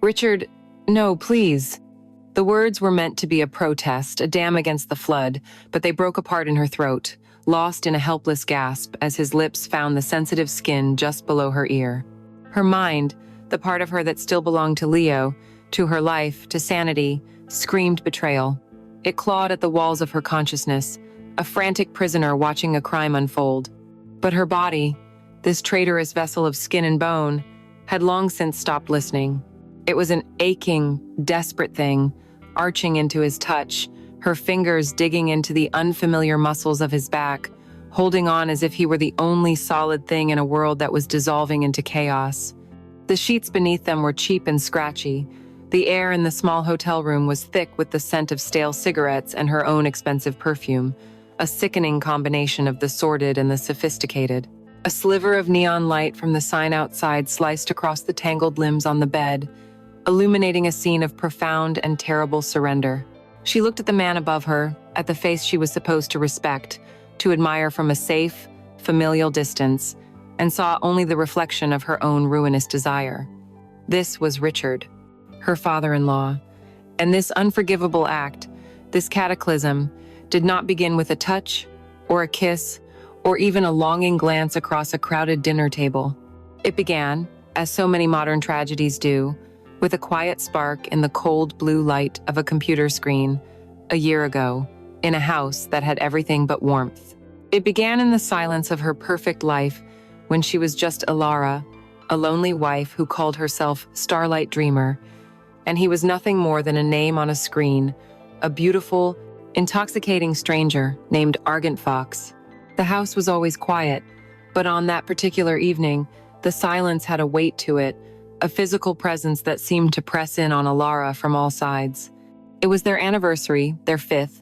Richard, no, please. The words were meant to be a protest, a dam against the flood, but they broke apart in her throat, lost in a helpless gasp as his lips found the sensitive skin just below her ear. Her mind, the part of her that still belonged to Leo, to her life, to sanity, screamed betrayal. It clawed at the walls of her consciousness, a frantic prisoner watching a crime unfold. But her body, this traitorous vessel of skin and bone, had long since stopped listening. It was an aching, desperate thing, arching into his touch, her fingers digging into the unfamiliar muscles of his back, holding on as if he were the only solid thing in a world that was dissolving into chaos. The sheets beneath them were cheap and scratchy. The air in the small hotel room was thick with the scent of stale cigarettes and her own expensive perfume, a sickening combination of the sordid and the sophisticated. A sliver of neon light from the sign outside sliced across the tangled limbs on the bed, illuminating a scene of profound and terrible surrender. She looked at the man above her, at the face she was supposed to respect, to admire from a safe, familial distance, and saw only the reflection of her own ruinous desire. This was Richard, her father-in-law, and this unforgivable act, this cataclysm, did not begin with a touch, or a kiss, or even a longing glance across a crowded dinner table. It began, as so many modern tragedies do, with a quiet spark in the cold blue light of a computer screen, a year ago, in a house that had everything but warmth. It began in the silence of her perfect life, when she was just Alara, a lonely wife who called herself Starlight Dreamer, and he was nothing more than a name on a screen, a beautiful, intoxicating stranger named Argent Fox. The house was always quiet, but on that particular evening, the silence had a weight to it, a physical presence that seemed to press in on Alara from all sides. It was their anniversary, their 5th,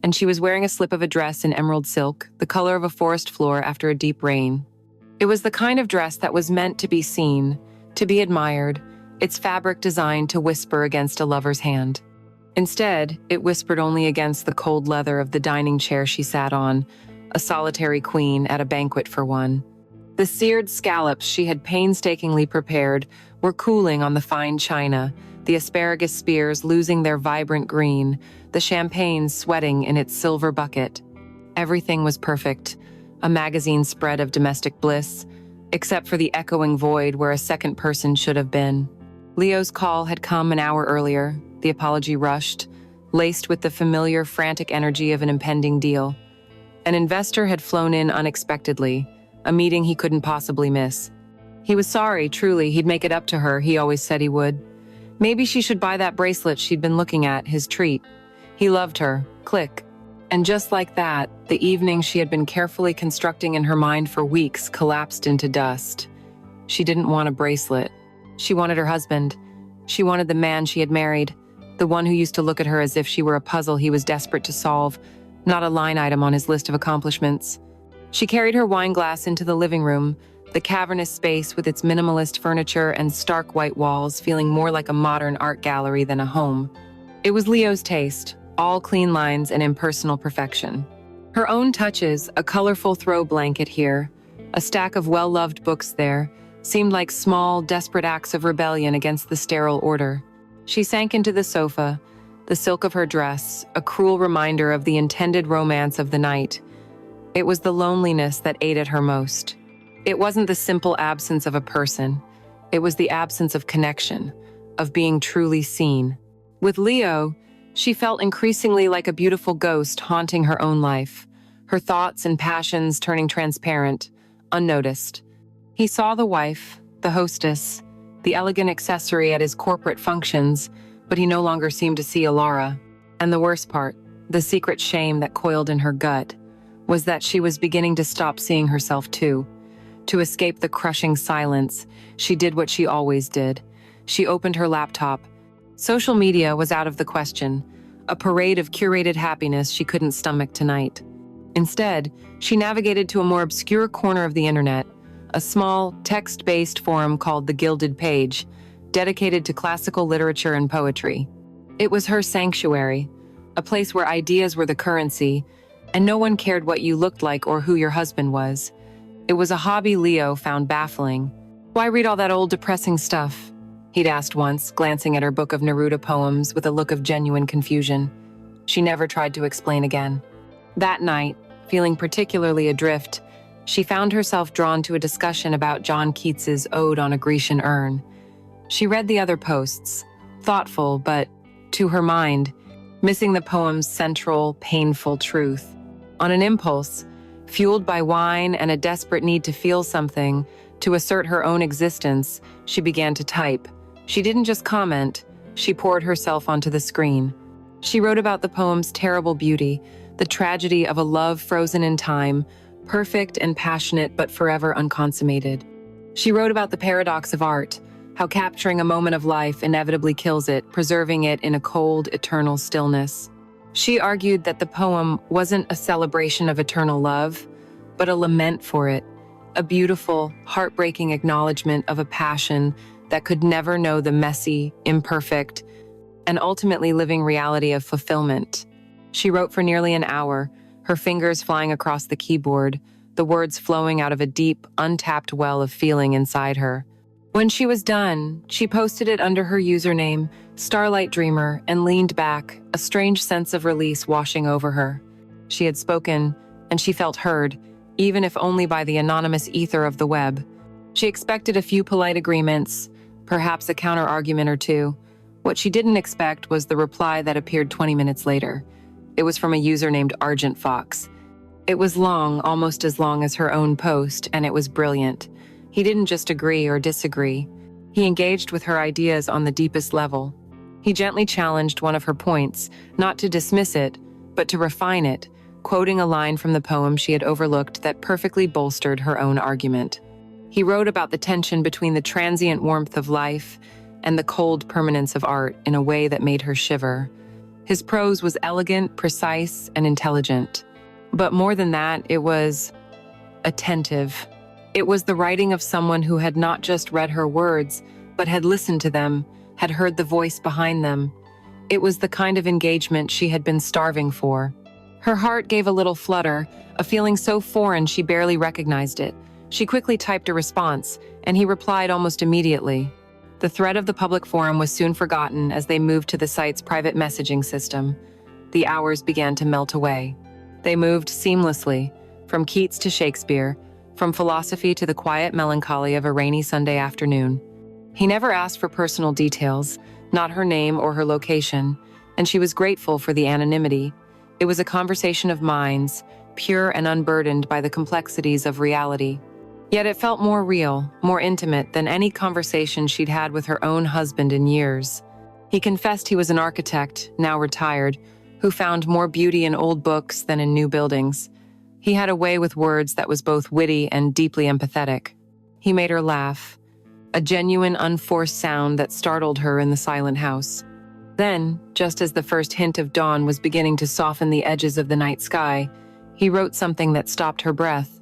and she was wearing a slip of a dress in emerald silk, the color of a forest floor after a deep rain. It was the kind of dress that was meant to be seen, to be admired, its fabric designed to whisper against a lover's hand. Instead, it whispered only against the cold leather of the dining chair she sat on, a solitary queen at a banquet for one. The seared scallops she had painstakingly prepared were cooling on the fine china, the asparagus spears losing their vibrant green, the champagne sweating in its silver bucket. Everything was perfect, a magazine spread of domestic bliss, except for the echoing void where a second person should have been. Leo's call had come an hour earlier, the apology rushed, laced with the familiar frantic energy of an impending deal. An investor had flown in unexpectedly, a meeting he couldn't possibly miss. He was sorry, truly, he'd make it up to her, he always said he would. Maybe she should buy that bracelet she'd been looking at, his treat. He loved her, click. And just like that, the evening she had been carefully constructing in her mind for weeks collapsed into dust. She didn't want a bracelet. She wanted her husband. She wanted the man she had married, the one who used to look at her as if she were a puzzle he was desperate to solve, not a line item on his list of accomplishments. She carried her wine glass into the living room, the cavernous space with its minimalist furniture and stark white walls feeling more like a modern art gallery than a home. It was Leo's taste, all clean lines and impersonal perfection. Her own touches, a colorful throw blanket here, a stack of well-loved books there, seemed like small, desperate acts of rebellion against the sterile order. She sank into the sofa, the silk of her dress, a cruel reminder of the intended romance of the night. It was the loneliness that ate at her most. It wasn't the simple absence of a person. It was the absence of connection, of being truly seen. With Leo, she felt increasingly like a beautiful ghost haunting her own life, her thoughts and passions turning transparent, unnoticed. He saw the wife, the hostess, the elegant accessory at his corporate functions, but he no longer seemed to see Alara. And the worst part, the secret shame that coiled in her gut, was that she was beginning to stop seeing herself too. To escape the crushing silence, she did what she always did. She opened her laptop. Social media was out of the question, a parade of curated happiness she couldn't stomach tonight. Instead, she navigated to a more obscure corner of the internet, a small, text-based forum called The Gilded Page, dedicated to classical literature and poetry. It was her sanctuary, a place where ideas were the currency, and no one cared what you looked like or who your husband was. It was a hobby Leo found baffling. Why read all that old depressing stuff? He'd asked once, glancing at her book of Neruda poems with a look of genuine confusion. She never tried to explain again. That night, feeling particularly adrift, she found herself drawn to a discussion about John Keats's Ode on a Grecian Urn. She read the other posts, thoughtful, but, to her mind, missing the poem's central, painful truth. On an impulse, fueled by wine and a desperate need to feel something, to assert her own existence, she began to type. She didn't just comment, she poured herself onto the screen. She wrote about the poem's terrible beauty, the tragedy of a love frozen in time, perfect and passionate but forever unconsummated. She wrote about the paradox of art, how capturing a moment of life inevitably kills it, preserving it in a cold, eternal stillness. She argued that the poem wasn't a celebration of eternal love, but a lament for it, a beautiful, heartbreaking acknowledgement of a passion that could never know the messy, imperfect, and ultimately living reality of fulfillment. She wrote for nearly an hour, her fingers flying across the keyboard, the words flowing out of a deep, untapped well of feeling inside her. When she was done, she posted it under her username, Starlight Dreamer, and leaned back, a strange sense of release washing over her. She had spoken, and she felt heard, even if only by the anonymous ether of the web. She expected a few polite agreements, perhaps a counter-argument or two. What she didn't expect was the reply that appeared 20 minutes later. It was from a user named Argent Fox. It was long, almost as long as her own post, and it was brilliant. He didn't just agree or disagree. He engaged with her ideas on the deepest level. He gently challenged one of her points, not to dismiss it, but to refine it, quoting a line from the poem she had overlooked that perfectly bolstered her own argument. He wrote about the tension between the transient warmth of life and the cold permanence of art in a way that made her shiver. His prose was elegant, precise, and intelligent. But more than that, it was attentive. It was the writing of someone who had not just read her words, but had listened to them, had heard the voice behind them. It was the kind of engagement she had been starving for. Her heart gave a little flutter, a feeling so foreign she barely recognized it. She quickly typed a response, and he replied almost immediately. The thread of the public forum was soon forgotten as they moved to the site's private messaging system. The hours began to melt away. They moved seamlessly, from Keats to Shakespeare, from philosophy to the quiet melancholy of a rainy Sunday afternoon. He never asked for personal details, not her name or her location, and she was grateful for the anonymity. It was a conversation of minds, pure and unburdened by the complexities of reality. Yet it felt more real, more intimate than any conversation she'd had with her own husband in years. He confessed he was an architect, now retired, who found more beauty in old books than in new buildings. He had a way with words that was both witty and deeply empathetic. He made her laugh, a genuine, unforced sound that startled her in the silent house. Then, just as the first hint of dawn was beginning to soften the edges of the night sky, he wrote something that stopped her breath.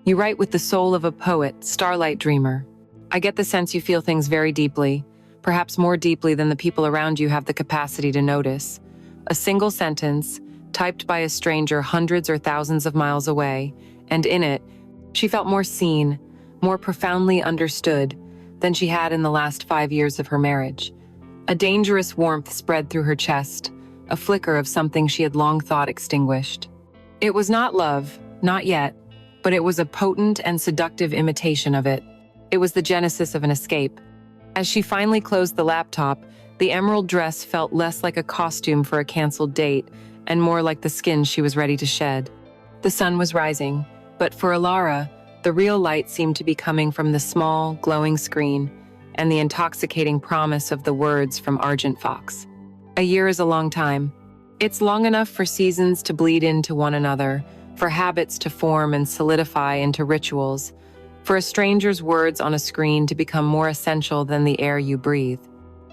"You write with the soul of a poet, Starlight Dreamer. I get the sense you feel things very deeply, perhaps more deeply than the people around you have the capacity to notice." A single sentence, typed by a stranger hundreds or thousands of miles away, and in it, she felt more seen, more profoundly understood than she had in the last 5 years of her marriage. A dangerous warmth spread through her chest, a flicker of something she had long thought extinguished. It was not love, not yet, but it was a potent and seductive imitation of it. It was the genesis of an escape. As she finally closed the laptop, the emerald dress felt less like a costume for a canceled date and more like the skin she was ready to shed. The sun was rising, but for Alara, the real light seemed to be coming from the small, glowing screen and the intoxicating promise of the words from Argent Fox. A year is a long time. It's long enough for seasons to bleed into one another, for habits to form and solidify into rituals, for a stranger's words on a screen to become more essential than the air you breathe.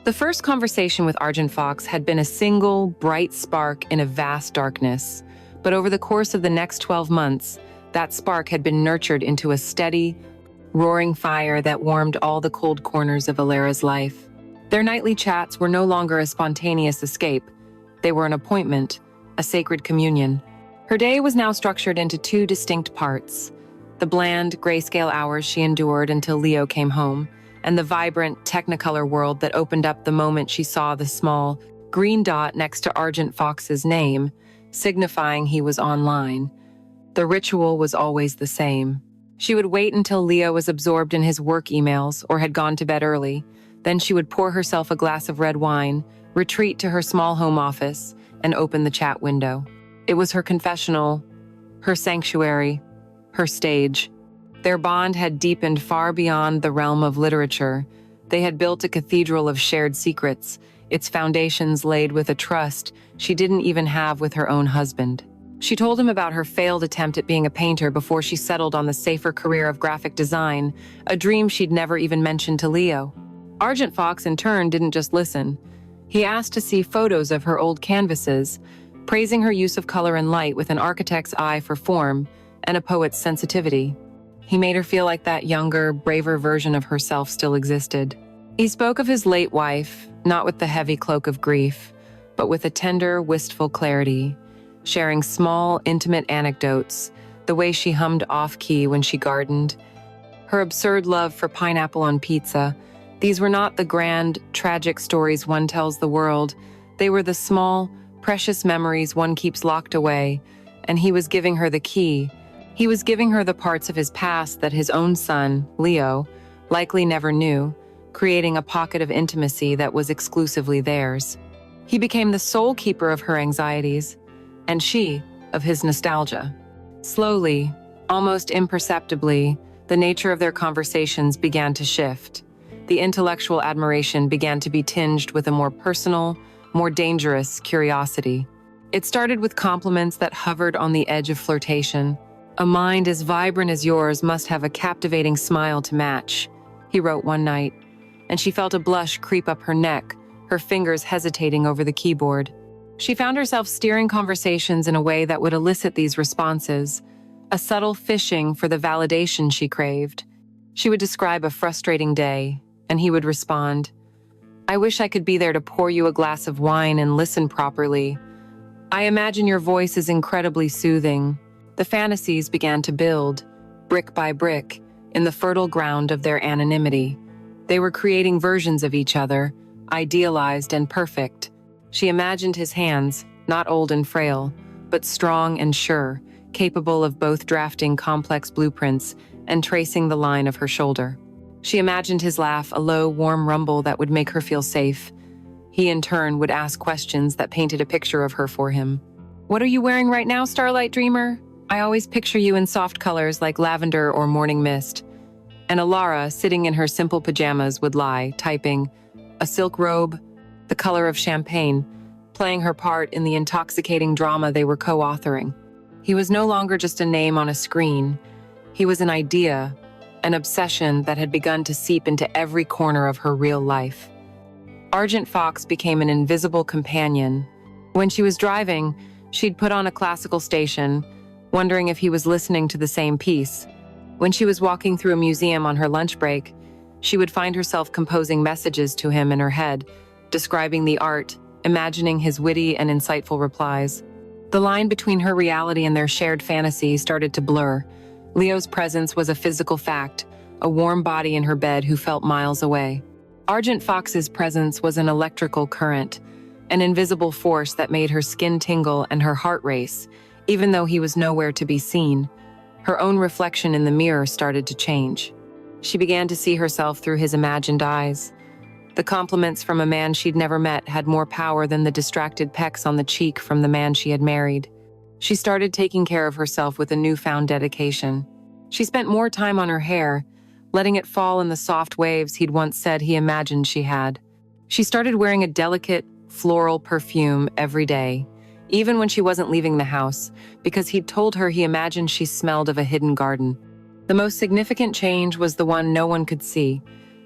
The first conversation with Argent Fox had been a single, bright spark in a vast darkness, but over the course of the next 12 months, that spark had been nurtured into a steady, roaring fire that warmed all the cold corners of Alara's life. Their nightly chats were no longer a spontaneous escape. They were an appointment, a sacred communion. Her day was now structured into 2 distinct parts: the bland, grayscale hours she endured until Leo came home, and the vibrant Technicolor world that opened up the moment she saw the small green dot next to Argent Fox's name, signifying he was online. The ritual was always the same. She would wait until Leo was absorbed in his work emails or had gone to bed early. Then she would pour herself a glass of red wine, retreat to her small home office, and open the chat window. It was her confessional, her sanctuary, her stage. Their bond had deepened far beyond the realm of literature. They had built a cathedral of shared secrets, its foundations laid with a trust she didn't even have with her own husband. She told him about her failed attempt at being a painter before she settled on the safer career of graphic design, a dream she'd never even mentioned to Leo. Argent Fox, in turn, didn't just listen. He asked to see photos of her old canvases, praising her use of color and light with an architect's eye for form and a poet's sensitivity. He made her feel like that younger, braver version of herself still existed. He spoke of his late wife, not with the heavy cloak of grief, but with a tender, wistful clarity, sharing small, intimate anecdotes, the way she hummed off-key when she gardened, her absurd love for pineapple on pizza. These were not the grand, tragic stories one tells the world. They were the small, precious memories one keeps locked away, and he was giving her the key. He was giving her the parts of his past that his own son, Leo, likely never knew, creating a pocket of intimacy that was exclusively theirs. He became the sole keeper of her anxieties, and she of his nostalgia. Slowly, almost imperceptibly, the nature of their conversations began to shift. The intellectual admiration began to be tinged with a more personal, more dangerous curiosity. It started with compliments that hovered on the edge of flirtation. "A mind as vibrant as yours must have a captivating smile to match," he wrote one night, and she felt a blush creep up her neck, her fingers hesitating over the keyboard. She found herself steering conversations in a way that would elicit these responses, a subtle fishing for the validation she craved. She would describe a frustrating day, and he would respond, "I wish I could be there to pour you a glass of wine and listen properly. I imagine your voice is incredibly soothing." The fantasies began to build, brick by brick, in the fertile ground of their anonymity. They were creating versions of each other, idealized and perfect. She imagined his hands, not old and frail, but strong and sure, capable of both drafting complex blueprints and tracing the line of her shoulder. She imagined his laugh, a low, warm rumble that would make her feel safe. He, in turn, would ask questions that painted a picture of her for him. "What are you wearing right now, Starlight Dreamer? I always picture you in soft colors like lavender or morning mist." And Alara, sitting in her simple pajamas, would lie, typing, a silk robe, the color of champagne, playing her part in the intoxicating drama they were co-authoring. He was no longer just a name on a screen. He was an idea, an obsession that had begun to seep into every corner of her real life. Argent Fox became an invisible companion. When she was driving, she'd put on a classical station, wondering if he was listening to the same piece. When she was walking through a museum on her lunch break, she would find herself composing messages to him in her head, describing the art, imagining his witty and insightful replies. The line between her reality and their shared fantasy started to blur. Leo's presence was a physical fact, a warm body in her bed who felt miles away. Argent Fox's presence was an electrical current, an invisible force that made her skin tingle and her heart race, even though he was nowhere to be seen. Her own reflection in the mirror started to change. She began to see herself through his imagined eyes. The compliments from a man she'd never met had more power than the distracted pecks on the cheek from the man she had married. She started taking care of herself with a newfound dedication. She spent more time on her hair, letting it fall in the soft waves he'd once said he imagined she had. She started wearing a delicate, floral perfume every day, even when she wasn't leaving the house, because he'd told her he imagined she smelled of a hidden garden. The most significant change was the one no one could see.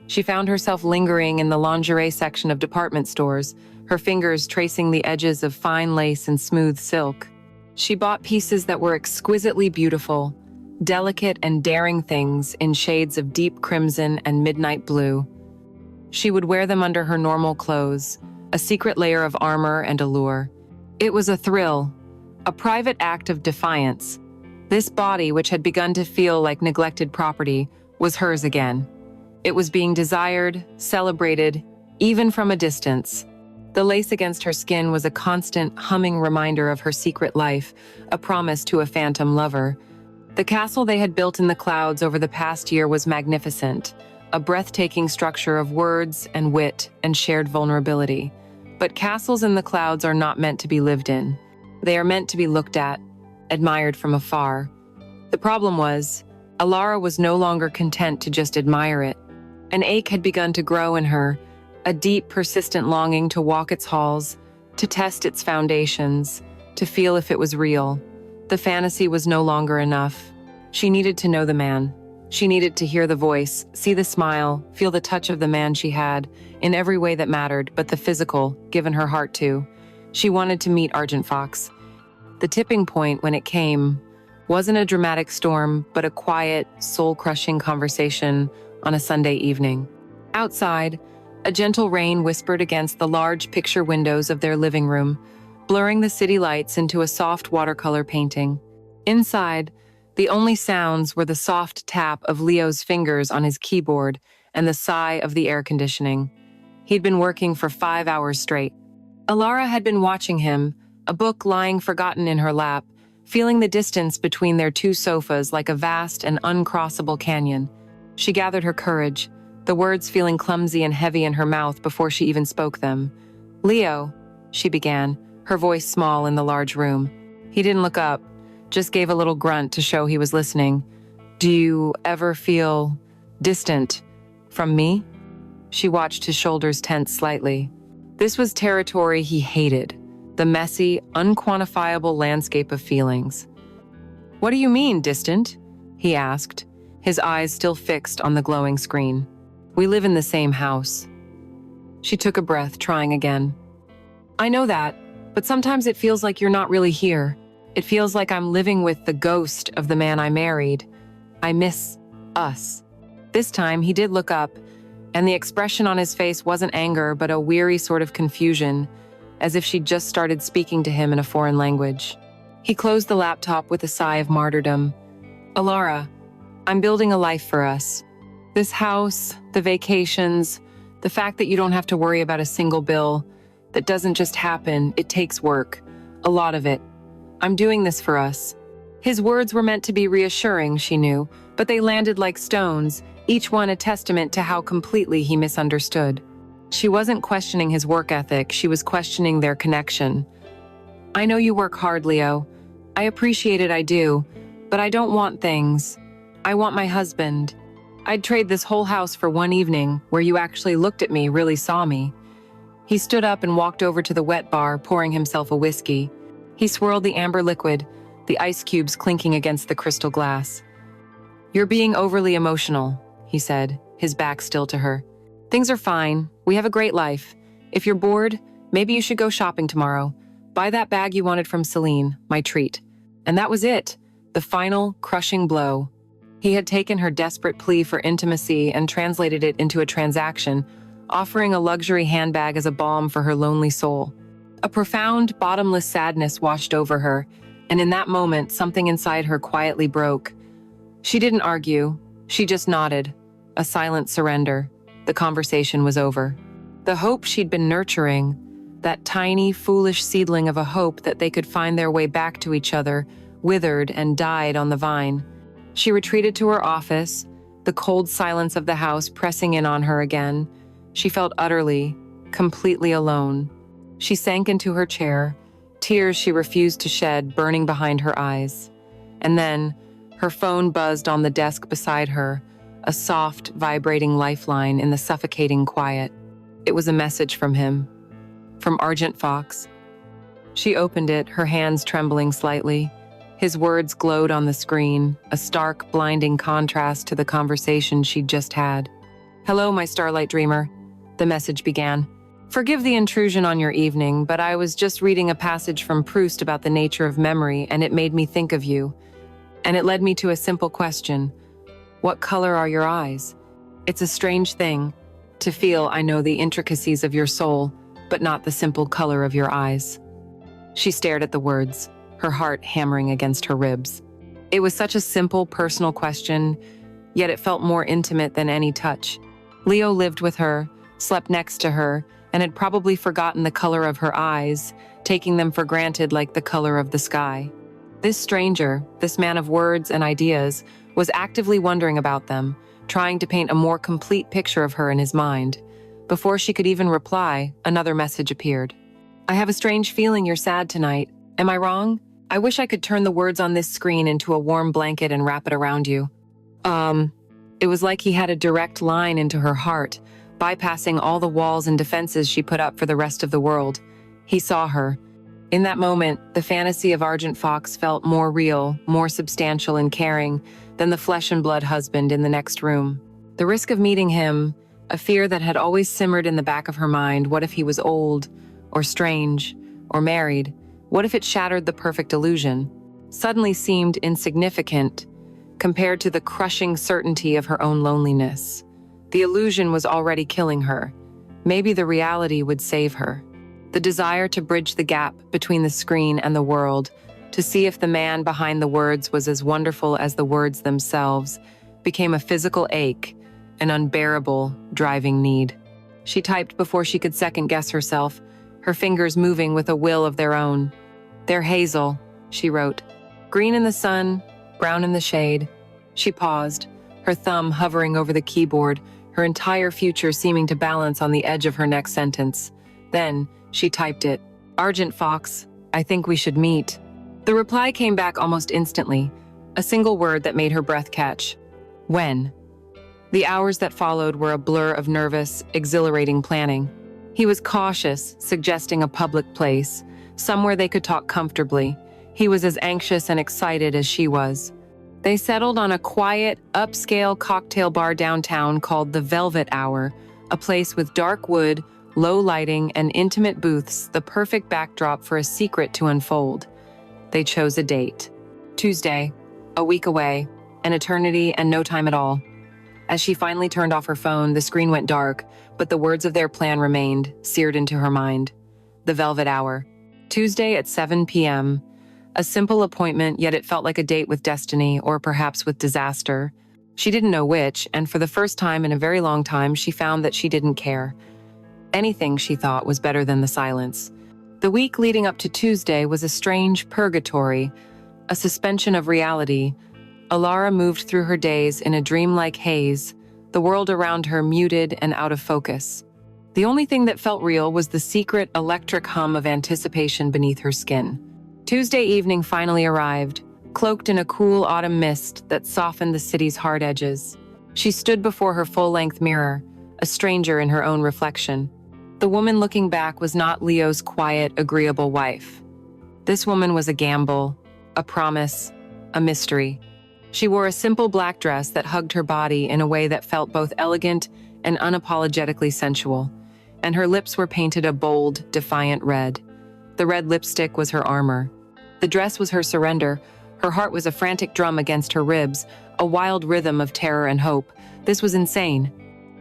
She found herself lingering in the lingerie section of department stores, her fingers tracing the edges of fine lace and smooth silk. She bought pieces that were exquisitely beautiful, delicate and daring things in shades of deep crimson and midnight blue. She would wear them under her normal clothes, a secret layer of armor and allure. It was a thrill, a private act of defiance. This body, which had begun to feel like neglected property, was hers again. It was being desired, celebrated, even from a distance. The lace against her skin was a constant, humming reminder of her secret life, a promise to a phantom lover. The castle they had built in the clouds over the past year was magnificent, a breathtaking structure of words and wit and shared vulnerability. But castles in the clouds are not meant to be lived in. They are meant to be looked at, admired from afar. The problem was, Alara was no longer content to just admire it. An ache had begun to grow in her, a deep, persistent longing to walk its halls, to test its foundations, to feel if it was real. The fantasy was no longer enough. She needed to know the man. She needed to hear the voice, see the smile, feel the touch of the man she had, in every way that mattered, but the physical, given her heart to. She wanted to meet Argent Fox. The tipping point, when it came, wasn't a dramatic storm, but a quiet, soul-crushing conversation on a Sunday evening. Outside, a gentle rain whispered against the large picture windows of their living room, blurring the city lights into a soft watercolor painting. Inside, the only sounds were the soft tap of Leo's fingers on his keyboard and the sigh of the air conditioning. He'd been working for 5 hours straight. Alara had been watching him, a book lying forgotten in her lap, feeling the distance between their two sofas like a vast and uncrossable canyon. She gathered her courage, the words feeling clumsy and heavy in her mouth before she even spoke them. "Leo," she began, her voice small in the large room. He didn't look up, just gave a little grunt to show he was listening. "Do you ever feel distant from me?" She watched his shoulders tense slightly. This was territory he hated, the messy, unquantifiable landscape of feelings. "What do you mean, distant?" he asked, his eyes still fixed on the glowing screen. "We live in the same house." She took a breath, trying again. "I know that, but sometimes it feels like you're not really here. It feels like I'm living with the ghost of the man I married. I miss us." This time, he did look up, and the expression on his face wasn't anger, but a weary sort of confusion, as if she'd just started speaking to him in a foreign language. He closed the laptop with a sigh of martyrdom. "Alara, I'm building a life for us. This house, the vacations, the fact that you don't have to worry about a single bill, that doesn't just happen, it takes work. A lot of it. I'm doing this for us." His words were meant to be reassuring, she knew, but they landed like stones, each one a testament to how completely he misunderstood. She wasn't questioning his work ethic, she was questioning their connection. "I know you work hard, Leo. I appreciate it, I do. But I don't want things. I want my husband. I'd trade this whole house for one evening where you actually looked at me, really saw me." He stood up and walked over to the wet bar, pouring himself a whiskey. He swirled the amber liquid, the ice cubes clinking against the crystal glass. "You're being overly emotional," he said, his back still to her. "Things are fine. We have a great life. If you're bored, maybe you should go shopping tomorrow. Buy that bag you wanted from Celine, my treat." And that was it, the final, crushing blow. He had taken her desperate plea for intimacy and translated it into a transaction, offering a luxury handbag as a balm for her lonely soul. A profound, bottomless sadness washed over her, and in that moment, something inside her quietly broke. She didn't argue, she just nodded, a silent surrender. The conversation was over. The hope she'd been nurturing, that tiny, foolish seedling of a hope that they could find their way back to each other, withered and died on the vine. She retreated to her office, the cold silence of the house pressing in on her again. She felt utterly, completely alone. She sank into her chair, tears she refused to shed burning behind her eyes. And then, her phone buzzed on the desk beside her, a soft, vibrating lifeline in the suffocating quiet. It was a message from him. From Argent Fox. She opened it, her hands trembling slightly. His words glowed on the screen, a stark, blinding contrast to the conversation she'd just had. "Hello, my starlight dreamer," the message began. "Forgive the intrusion on your evening, but I was just reading a passage from Proust about the nature of memory, and it made me think of you. And it led me to a simple question. What color are your eyes? It's a strange thing, to feel I know the intricacies of your soul, but not the simple color of your eyes." She stared at the words, her heart hammering against her ribs. It was such a simple, personal question, yet it felt more intimate than any touch. Leo lived with her, slept next to her, and had probably forgotten the color of her eyes, taking them for granted like the color of the sky. This stranger, this man of words and ideas, was actively wondering about them, trying to paint a more complete picture of her in his mind. Before she could even reply, another message appeared. I have a strange feeling you're sad tonight. Am I wrong? I wish I could turn the words on this screen into a warm blanket and wrap it around you. It was like he had a direct line into her heart, bypassing all the walls and defenses she put up for the rest of the world. He saw her. In that moment, the fantasy of Argent Fox felt more real, more substantial and caring than the flesh and blood husband in the next room. The risk of meeting him, a fear that had always simmered in the back of her mind, what if he was old, or strange, or married? What if it shattered the perfect illusion? Suddenly seemed insignificant compared to the crushing certainty of her own loneliness. The illusion was already killing her. Maybe the reality would save her. The desire to bridge the gap between the screen and the world, to see if the man behind the words was as wonderful as the words themselves, became a physical ache, an unbearable, driving need. She typed before she could second-guess herself, her fingers moving with a will of their own. They're hazel, she wrote. Green in the sun, brown in the shade. She paused, her thumb hovering over the keyboard, her entire future seeming to balance on the edge of her next sentence. Then, she typed it. Argent Fox, I think we should meet. The reply came back almost instantly, a single word that made her breath catch. When? The hours that followed were a blur of nervous, exhilarating planning. He was cautious, suggesting a public place, somewhere they could talk comfortably. He was as anxious and excited as she was. They settled on a quiet, upscale cocktail bar downtown called the Velvet Hour, a place with dark wood, low lighting, and intimate booths, the perfect backdrop for a secret to unfold. They chose a date. Tuesday, a week away, an eternity and no time at all. As she finally turned off her phone, the screen went dark, but the words of their plan remained, seared into her mind. The Velvet Hour. Tuesday at 7 p.m. A simple appointment, yet it felt like a date with destiny, or perhaps with disaster. She didn't know which, and for the first time in a very long time, she found that she didn't care. Anything, she thought, was better than the silence. The week leading up to Tuesday was a strange purgatory, a suspension of reality. Alara moved through her days in a dreamlike haze, the world around her muted and out of focus. The only thing that felt real was the secret, electric hum of anticipation beneath her skin. Tuesday evening finally arrived, cloaked in a cool autumn mist that softened the city's hard edges. She stood before her full-length mirror, a stranger in her own reflection. The woman looking back was not Leo's quiet, agreeable wife. This woman was a gamble, a promise, a mystery. She wore a simple black dress that hugged her body in a way that felt both elegant and unapologetically sensual, and her lips were painted a bold, defiant red. The red lipstick was her armor. The dress was her surrender. Her heart was a frantic drum against her ribs, a wild rhythm of terror and hope. This was insane.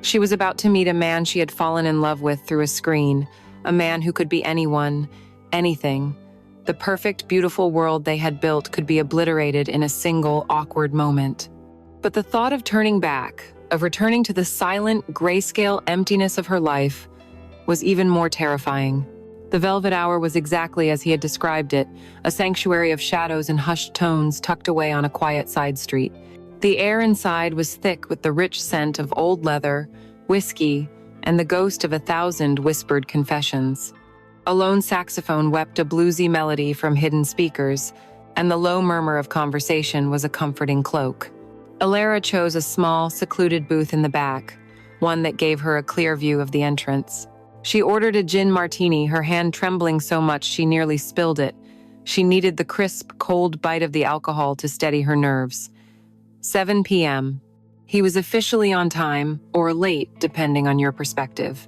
She was about to meet a man she had fallen in love with through a screen, a man who could be anyone, anything. The perfect, beautiful world they had built could be obliterated in a single, awkward moment. But the thought of turning back, of returning to the silent, grayscale emptiness of her life, was even more terrifying. The Velvet Hour was exactly as he had described it, a sanctuary of shadows and hushed tones tucked away on a quiet side street. The air inside was thick with the rich scent of old leather, whiskey, and the ghost of 1,000 whispered confessions. A lone saxophone wept a bluesy melody from hidden speakers, and the low murmur of conversation was a comforting cloak. Alara chose a small, secluded booth in the back, one that gave her a clear view of the entrance. She ordered a gin martini, her hand trembling so much she nearly spilled it. She needed the crisp, cold bite of the alcohol to steady her nerves. 7 p.m. He was officially on time, or late, depending on your perspective.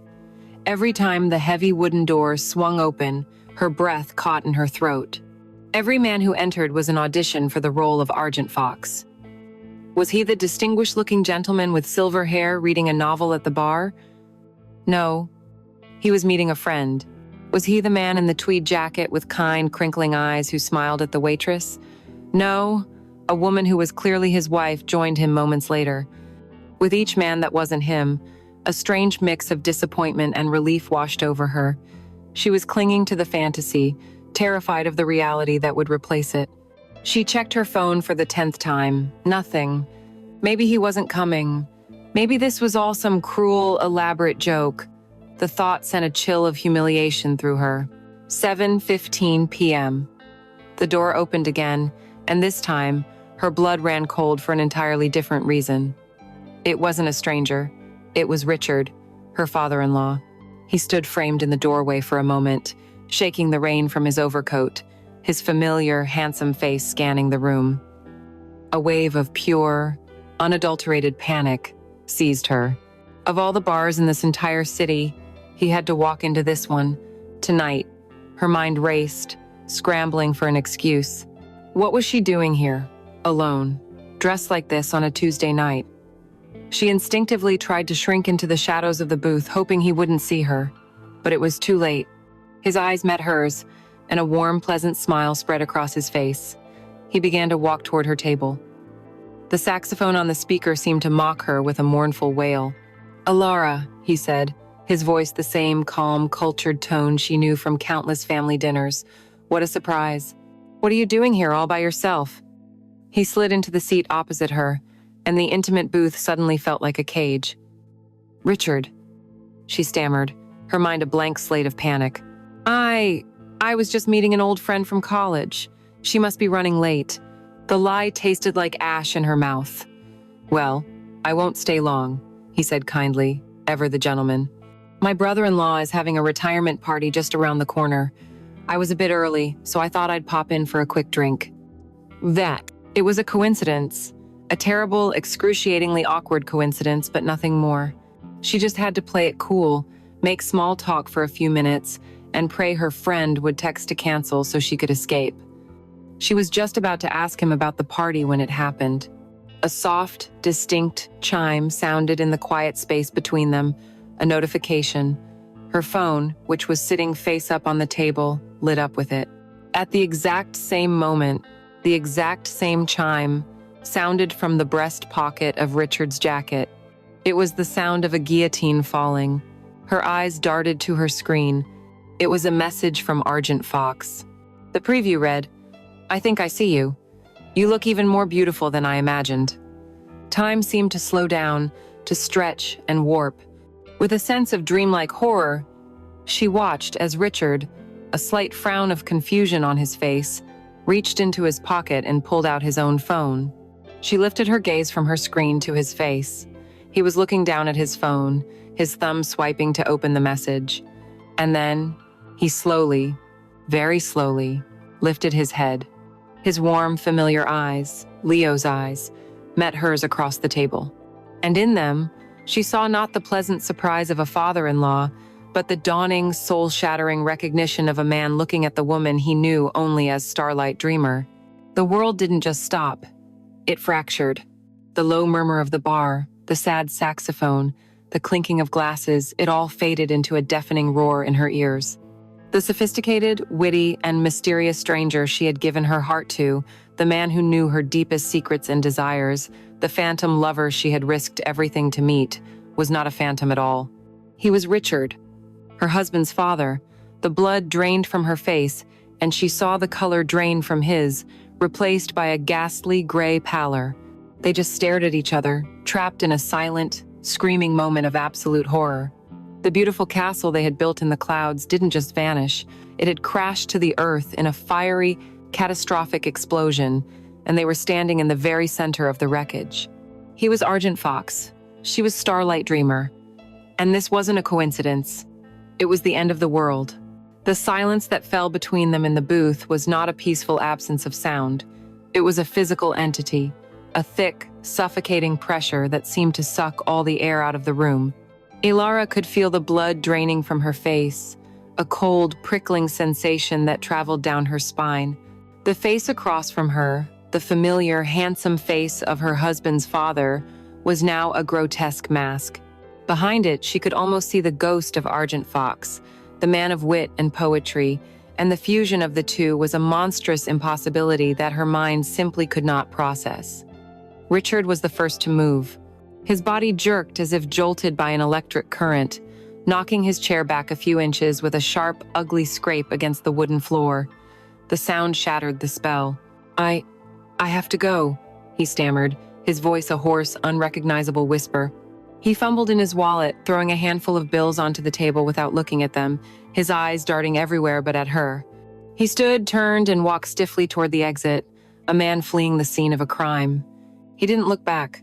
Every time the heavy wooden doors swung open, her breath caught in her throat. Every man who entered was an audition for the role of Argent Fox. Was he the distinguished-looking gentleman with silver hair reading a novel at the bar? No. He was meeting a friend. Was he the man in the tweed jacket with kind, crinkling eyes who smiled at the waitress? No. A woman who was clearly his wife joined him moments later. With each man that wasn't him, A strange mix of disappointment and relief washed over her. She was clinging to the fantasy, terrified of the reality that would replace it. She checked her phone for the 10th time. Nothing. Maybe he wasn't coming. Maybe this was all some cruel, elaborate joke. The thought sent a chill of humiliation through her. 7:15 p.m. The door opened again, and this time, her blood ran cold for an entirely different reason. It wasn't a stranger. It was Richard, her father-in-law. He stood framed in the doorway for a moment, shaking the rain from his overcoat, his familiar, handsome face scanning the room. A wave of pure, unadulterated panic seized her. Of all the bars in this entire city, he had to walk into this one. Tonight, her mind raced, scrambling for an excuse. What was she doing here, alone, dressed like this on a Tuesday night? She instinctively tried to shrink into the shadows of the booth, hoping he wouldn't see her. But it was too late. His eyes met hers, and a warm, pleasant smile spread across his face. He began to walk toward her table. The saxophone on the speaker seemed to mock her with a mournful wail. "Alara," he said, his voice the same calm, cultured tone she knew from countless family dinners. What a surprise. "What are you doing here all by yourself?" He slid into the seat opposite her, and the intimate booth suddenly felt like a cage. "Richard," she stammered, her mind a blank slate of panic. I was just meeting an old friend from college. She must be running late." The lie tasted like ash in her mouth. "Well, I won't stay long," he said kindly, ever the gentleman. "My brother-in-law is having a retirement party just around the corner. I was a bit early, so I thought I'd pop in for a quick drink." It was a coincidence. A terrible, excruciatingly awkward coincidence, but nothing more. She just had to play it cool, make small talk for a few minutes, and pray her friend would text to cancel so she could escape. She was just about to ask him about the party when it happened. A soft, distinct chime sounded in the quiet space between them, a notification. Her phone, which was sitting face up on the table, lit up with it. At the exact same moment, the exact same chime sounded from the breast pocket of Richard's jacket. It was the sound of a guillotine falling. Her eyes darted to her screen. It was a message from Argent Fox. The preview read, "I think I see you. You look even more beautiful than I imagined." Time seemed to slow down, to stretch and warp. With a sense of dreamlike horror, she watched as Richard, a slight frown of confusion on his face, reached into his pocket and pulled out his own phone. She lifted her gaze from her screen to his face. He was looking down at his phone, his thumb swiping to open the message. And then, he slowly, very slowly, lifted his head. His warm, familiar eyes, Leo's eyes, met hers across the table. And in them, she saw not the pleasant surprise of a father-in-law, but the dawning, soul-shattering recognition of a man looking at the woman he knew only as Starlight Dreamer. The world didn't just stop. It fractured. The low murmur of the bar, the sad saxophone, the clinking of glasses, it all faded into a deafening roar in her ears. The sophisticated, witty, and mysterious stranger she had given her heart to, the man who knew her deepest secrets and desires, the phantom lover she had risked everything to meet, was not a phantom at all. He was Richard, her husband's father. The blood drained from her face, and she saw the color drain from his, replaced by a ghastly gray pallor. They just stared at each other, trapped in a silent, screaming moment of absolute horror. The beautiful castle they had built in the clouds didn't just vanish. It had crashed to the earth in a fiery, catastrophic explosion, and they were standing in the very center of the wreckage. He was Argent Fox. She was Starlight Dreamer. And this wasn't a coincidence. It was the end of the world. The silence that fell between them in the booth was not a peaceful absence of sound. It was a physical entity, a thick, suffocating pressure that seemed to suck all the air out of the room. Alara could feel the blood draining from her face, a cold, prickling sensation that traveled down her spine. The face across from her, the familiar, handsome face of her husband's father, was now a grotesque mask. Behind it, she could almost see the ghost of Argent Fox, the man of wit and poetry, and the fusion of the two was a monstrous impossibility that her mind simply could not process. Richard was the first to move. His body jerked as if jolted by an electric current, knocking his chair back a few inches with a sharp, ugly scrape against the wooden floor. The sound shattered the spell. I have to go," he stammered, his voice a hoarse, unrecognizable whisper. He fumbled in his wallet, throwing a handful of bills onto the table without looking at them, his eyes darting everywhere but at her. He stood, turned, and walked stiffly toward the exit, a man fleeing the scene of a crime. He didn't look back.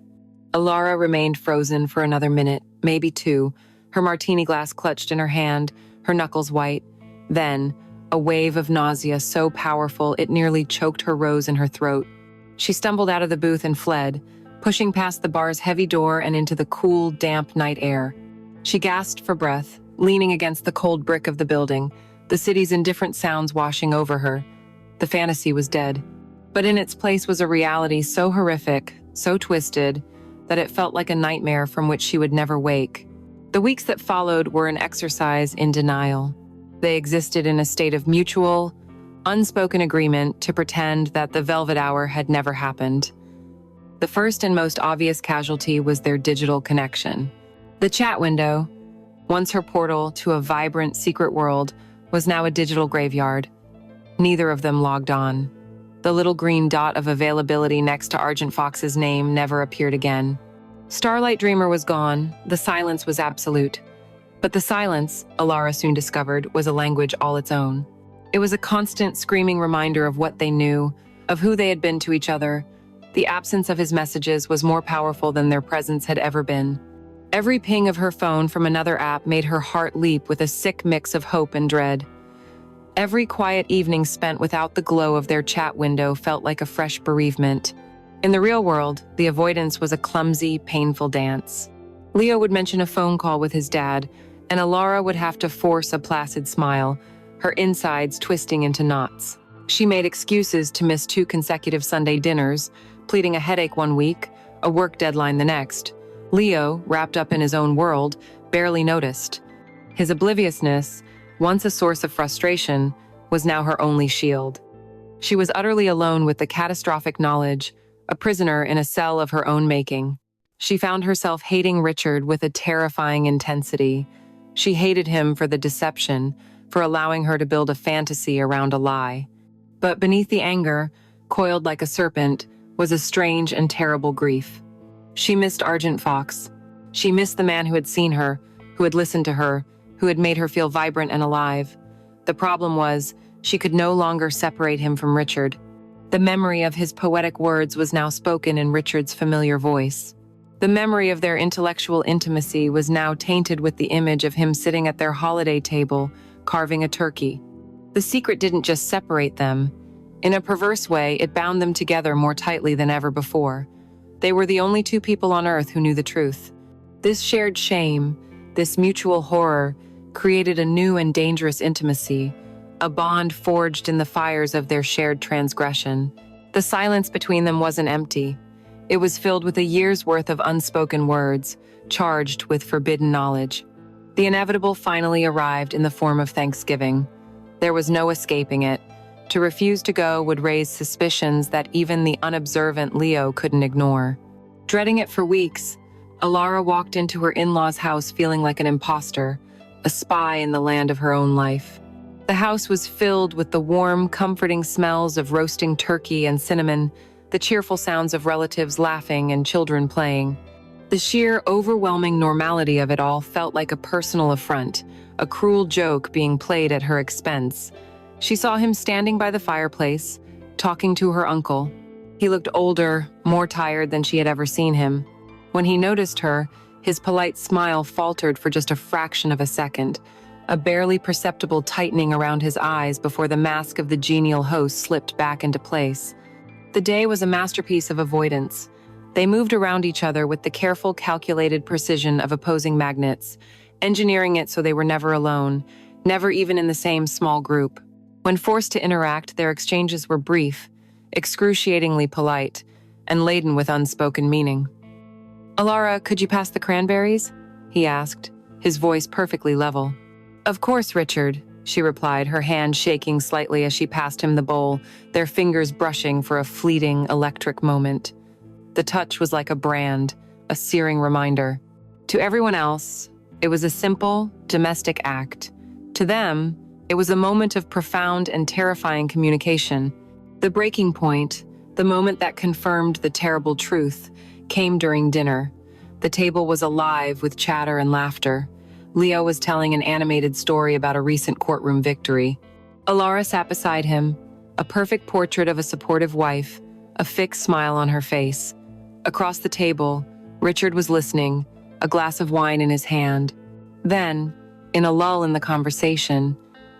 Alara remained frozen for another minute, maybe two, her martini glass clutched in her hand, her knuckles white. Then, a wave of nausea so powerful it nearly choked her rose in her throat. She stumbled out of the booth and fled, pushing past the bar's heavy door and into the cool, damp night air. She gasped for breath, leaning against the cold brick of the building, the city's indifferent sounds washing over her. The fantasy was dead. But in its place was a reality so horrific, so twisted, that it felt like a nightmare from which she would never wake. The weeks that followed were an exercise in denial. They existed in a state of mutual, unspoken agreement to pretend that the Velvet Hour had never happened. The first and most obvious casualty was their digital connection. The chat window, once her portal to a vibrant secret world, was now a digital graveyard. Neither of them logged on. The little green dot of availability next to Argent Fox's name never appeared again. Starlight Dreamer was gone, the silence was absolute. But the silence, Alara soon discovered, was a language all its own. It was a constant screaming reminder of what they knew, of who they had been to each other. The absence of his messages was more powerful than their presence had ever been. Every ping of her phone from another app made her heart leap with a sick mix of hope and dread. Every quiet evening spent without the glow of their chat window felt like a fresh bereavement. In the real world, the avoidance was a clumsy, painful dance. Leo would mention a phone call with his dad, and Alara would have to force a placid smile, her insides twisting into knots. She made excuses to miss 2 consecutive Sunday dinners, pleading a headache one week, a work deadline the next. Leo, wrapped up in his own world, barely noticed. His obliviousness, once a source of frustration, was now her only shield. She was utterly alone with the catastrophic knowledge, a prisoner in a cell of her own making. She found herself hating Richard with a terrifying intensity. She hated him for the deception, for allowing her to build a fantasy around a lie. But beneath the anger, coiled like a serpent, was a strange and terrible grief. She missed Argent Fox. She missed the man who had seen her, who had listened to her, who had made her feel vibrant and alive. The problem was, she could no longer separate him from Richard. The memory of his poetic words was now spoken in Richard's familiar voice. The memory of their intellectual intimacy was now tainted with the image of him sitting at their holiday table, carving a turkey. The secret didn't just separate them. In a perverse way, it bound them together more tightly than ever before. They were the only 2 people on Earth who knew the truth. This shared shame, this mutual horror, created a new and dangerous intimacy, a bond forged in the fires of their shared transgression. The silence between them wasn't empty. It was filled with a year's worth of unspoken words, charged with forbidden knowledge. The inevitable finally arrived in the form of Thanksgiving. There was no escaping it. To refuse to go would raise suspicions that even the unobservant Leo couldn't ignore. Dreading it for weeks, Alara walked into her in-laws' house feeling like an imposter, a spy in the land of her own life. The house was filled with the warm, comforting smells of roasting turkey and cinnamon, the cheerful sounds of relatives laughing and children playing. The sheer, overwhelming normality of it all felt like a personal affront, a cruel joke being played at her expense. She saw him standing by the fireplace, talking to her uncle. He looked older, more tired than she had ever seen him. When he noticed her, his polite smile faltered for just a fraction of a second, a barely perceptible tightening around his eyes before the mask of the genial host slipped back into place. The day was a masterpiece of avoidance. They moved around each other with the careful, calculated precision of opposing magnets, engineering it so they were never alone, never even in the same small group. When forced to interact, their exchanges were brief, excruciatingly polite, and laden with unspoken meaning. "Alara, could you pass the cranberries?" he asked, his voice perfectly level. "Of course, Richard," she replied, her hand shaking slightly as she passed him the bowl, their fingers brushing for a fleeting, electric moment. The touch was like a brand, a searing reminder. To everyone else, it was a simple, domestic act. To them, it was a moment of profound and terrifying communication. The breaking point, the moment that confirmed the terrible truth, came during dinner. The table was alive with chatter and laughter. Leo was telling an animated story about a recent courtroom victory. Alara sat beside him, a perfect portrait of a supportive wife, a fixed smile on her face. Across the table, Richard was listening, a glass of wine in his hand. Then, in a lull in the conversation,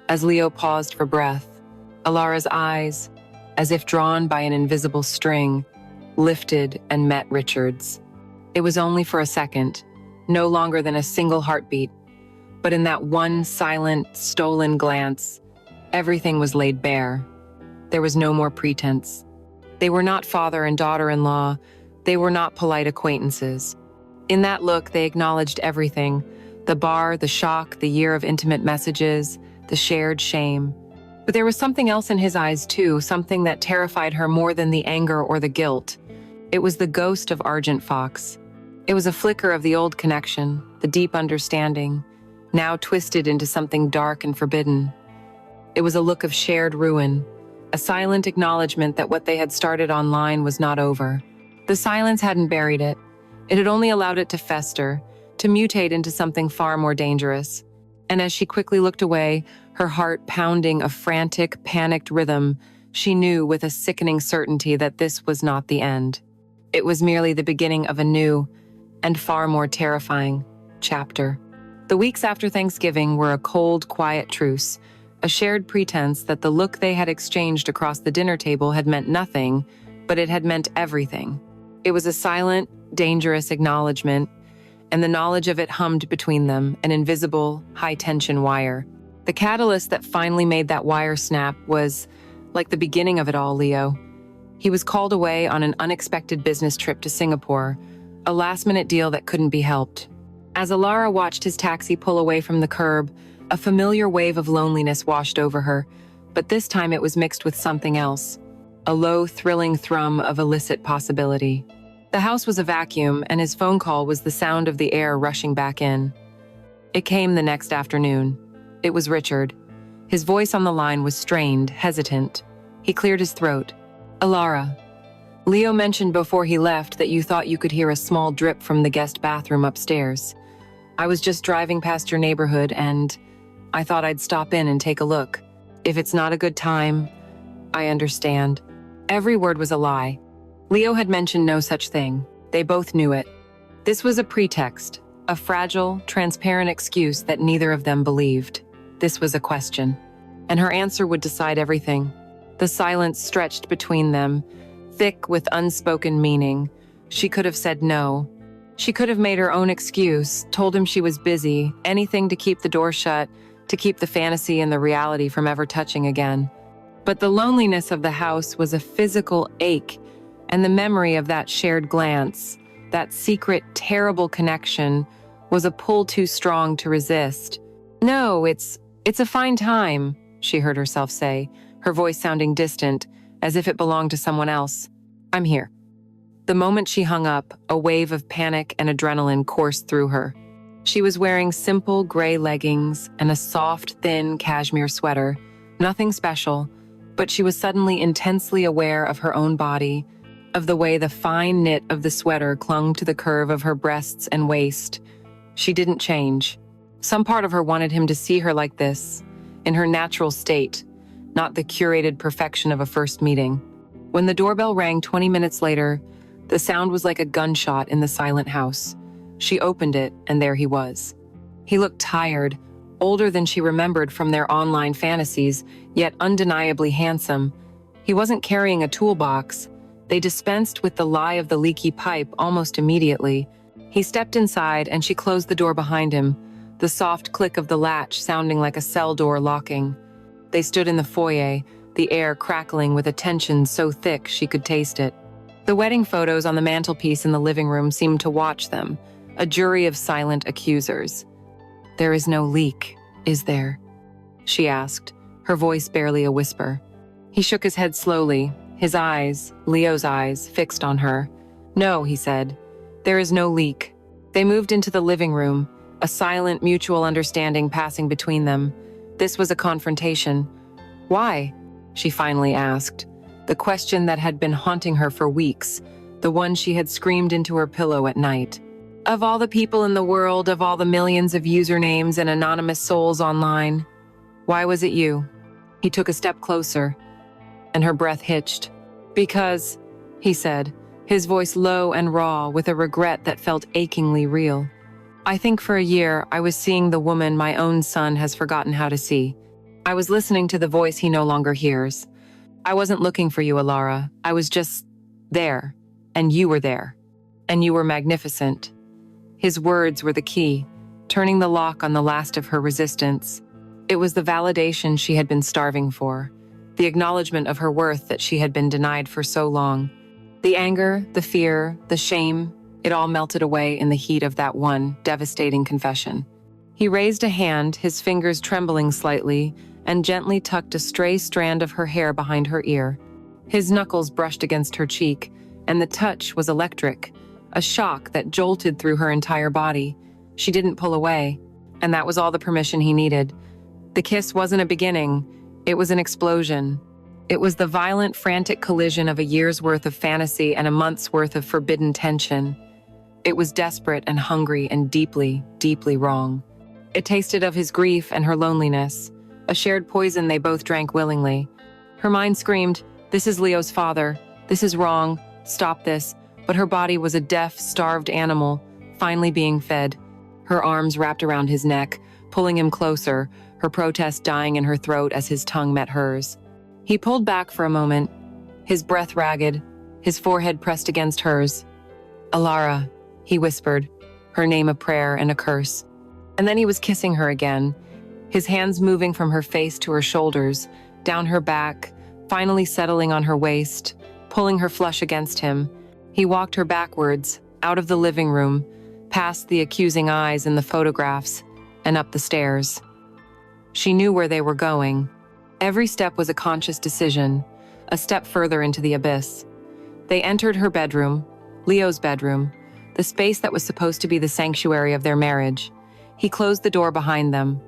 as Leo paused for breath, Alara's eyes, as if drawn by an invisible string, lifted and met Richard's. It was only for a second, no longer than a single heartbeat, but in that one silent, stolen glance, everything was laid bare. There was no more pretense. They were not father and daughter-in-law. They were not polite acquaintances. In that look, they acknowledged everything: the bar, the shock, the year of intimate messages, the shared shame. But there was something else in his eyes too, something that terrified her more than the anger or the guilt. It was the ghost of Argent Fox. It was a flicker of the old connection, the deep understanding, now twisted into something dark and forbidden. It was a look of shared ruin, a silent acknowledgement that what they had started online was not over. The silence hadn't buried it. It had only allowed it to fester, to mutate into something far more dangerous. And as she quickly looked away, her heart pounding a frantic, panicked rhythm, she knew with a sickening certainty that this was not the end. It was merely the beginning of a new, and far more terrifying, chapter. The weeks after Thanksgiving were a cold, quiet truce, a shared pretense that the look they had exchanged across the dinner table had meant nothing, but it had meant everything. It was a silent, dangerous acknowledgement, and the knowledge of it hummed between them, an invisible, high-tension wire. The catalyst that finally made that wire snap was like the beginning of it all, Leo. He was called away on an unexpected business trip to Singapore, a last-minute deal that couldn't be helped. As Alara watched his taxi pull away from the curb, a familiar wave of loneliness washed over her, but this time it was mixed with something else, a low, thrilling thrum of illicit possibility. The house was a vacuum, and his phone call was the sound of the air rushing back in. It came the next afternoon. It was Richard. His voice on the line was strained, hesitant. He cleared his throat. Alara, Leo mentioned before he left that you thought you could hear a small drip from the guest bathroom upstairs. I was just driving past your neighborhood and I thought I'd stop in and take a look. If it's not a good time, I understand. Every word was a lie. Leo had mentioned no such thing. They both knew it. This was a pretext, a fragile, transparent excuse that neither of them believed. This was a question, and her answer would decide everything. The silence stretched between them, thick with unspoken meaning. She could have said no. She could have made her own excuse, told him she was busy, anything to keep the door shut, to keep the fantasy and the reality from ever touching again. But the loneliness of the house was a physical ache, and the memory of that shared glance, that secret, terrible connection, was a pull too strong to resist. No, it's a fine time, she heard herself say, her voice sounding distant, as if it belonged to someone else. I'm here. The moment she hung up, a wave of panic and adrenaline coursed through her. She was wearing simple gray leggings and a soft, thin cashmere sweater. Nothing special, but she was suddenly intensely aware of her own body, of the way the fine knit of the sweater clung to the curve of her breasts and waist. She didn't change. Some part of her wanted him to see her like this, in her natural state, not the curated perfection of a first meeting. When the doorbell rang 20 minutes later, the sound was like a gunshot in the silent house. She opened it, and there he was. He looked tired, older than she remembered from their online fantasies, yet undeniably handsome. He wasn't carrying a toolbox. They dispensed with the lie of the leaky pipe almost immediately. He stepped inside, and she closed the door behind him, the soft click of the latch sounding like a cell door locking. They stood in the foyer, the air crackling with a tension so thick she could taste it. The wedding photos on the mantelpiece in the living room seemed to watch them, a jury of silent accusers. "There is no leak, is there?" she asked, her voice barely a whisper. He shook his head slowly, his eyes, Leo's eyes, fixed on her. "No," he said. There is no leak. They moved into the living room, a silent mutual understanding passing between them. This was a confrontation. Why? She finally asked. The question that had been haunting her for weeks, the one she had screamed into her pillow at night. Of all the people in the world, of all the millions of usernames and anonymous souls online, why was it you? He took a step closer, and her breath hitched. Because, he said, his voice low and raw with a regret that felt achingly real. I think for a year I was seeing the woman my own son has forgotten how to see. I was listening to the voice he no longer hears. I wasn't looking for you, Alara. I was just there, and you were there. And you were magnificent. His words were the key, turning the lock on the last of her resistance. It was the validation she had been starving for, the acknowledgement of her worth that she had been denied for so long. The anger, the fear, the shame, it all melted away in the heat of that one devastating confession. He raised a hand, his fingers trembling slightly, and gently tucked a stray strand of her hair behind her ear. His knuckles brushed against her cheek, and the touch was electric, a shock that jolted through her entire body. She didn't pull away, and that was all the permission he needed. The kiss wasn't a beginning, it was an explosion. It was the violent, frantic collision of a year's worth of fantasy and a month's worth of forbidden tension. It was desperate and hungry and deeply, deeply wrong. It tasted of his grief and her loneliness, a shared poison they both drank willingly. Her mind screamed, "This is Leo's father. This is wrong. Stop this." But her body was a deaf, starved animal, finally being fed. Her arms wrapped around his neck, pulling him closer, her protest dying in her throat as his tongue met hers. He pulled back for a moment, his breath ragged, his forehead pressed against hers. "Alara," he whispered, her name a prayer and a curse. And then he was kissing her again, his hands moving from her face to her shoulders, down her back, finally settling on her waist, pulling her flush against him. He walked her backwards, out of the living room, past the accusing eyes in the photographs, and up the stairs. She knew where they were going. Every step was a conscious decision, a step further into the abyss. They entered her bedroom, Leo's bedroom, the space that was supposed to be the sanctuary of their marriage. He closed the door behind them.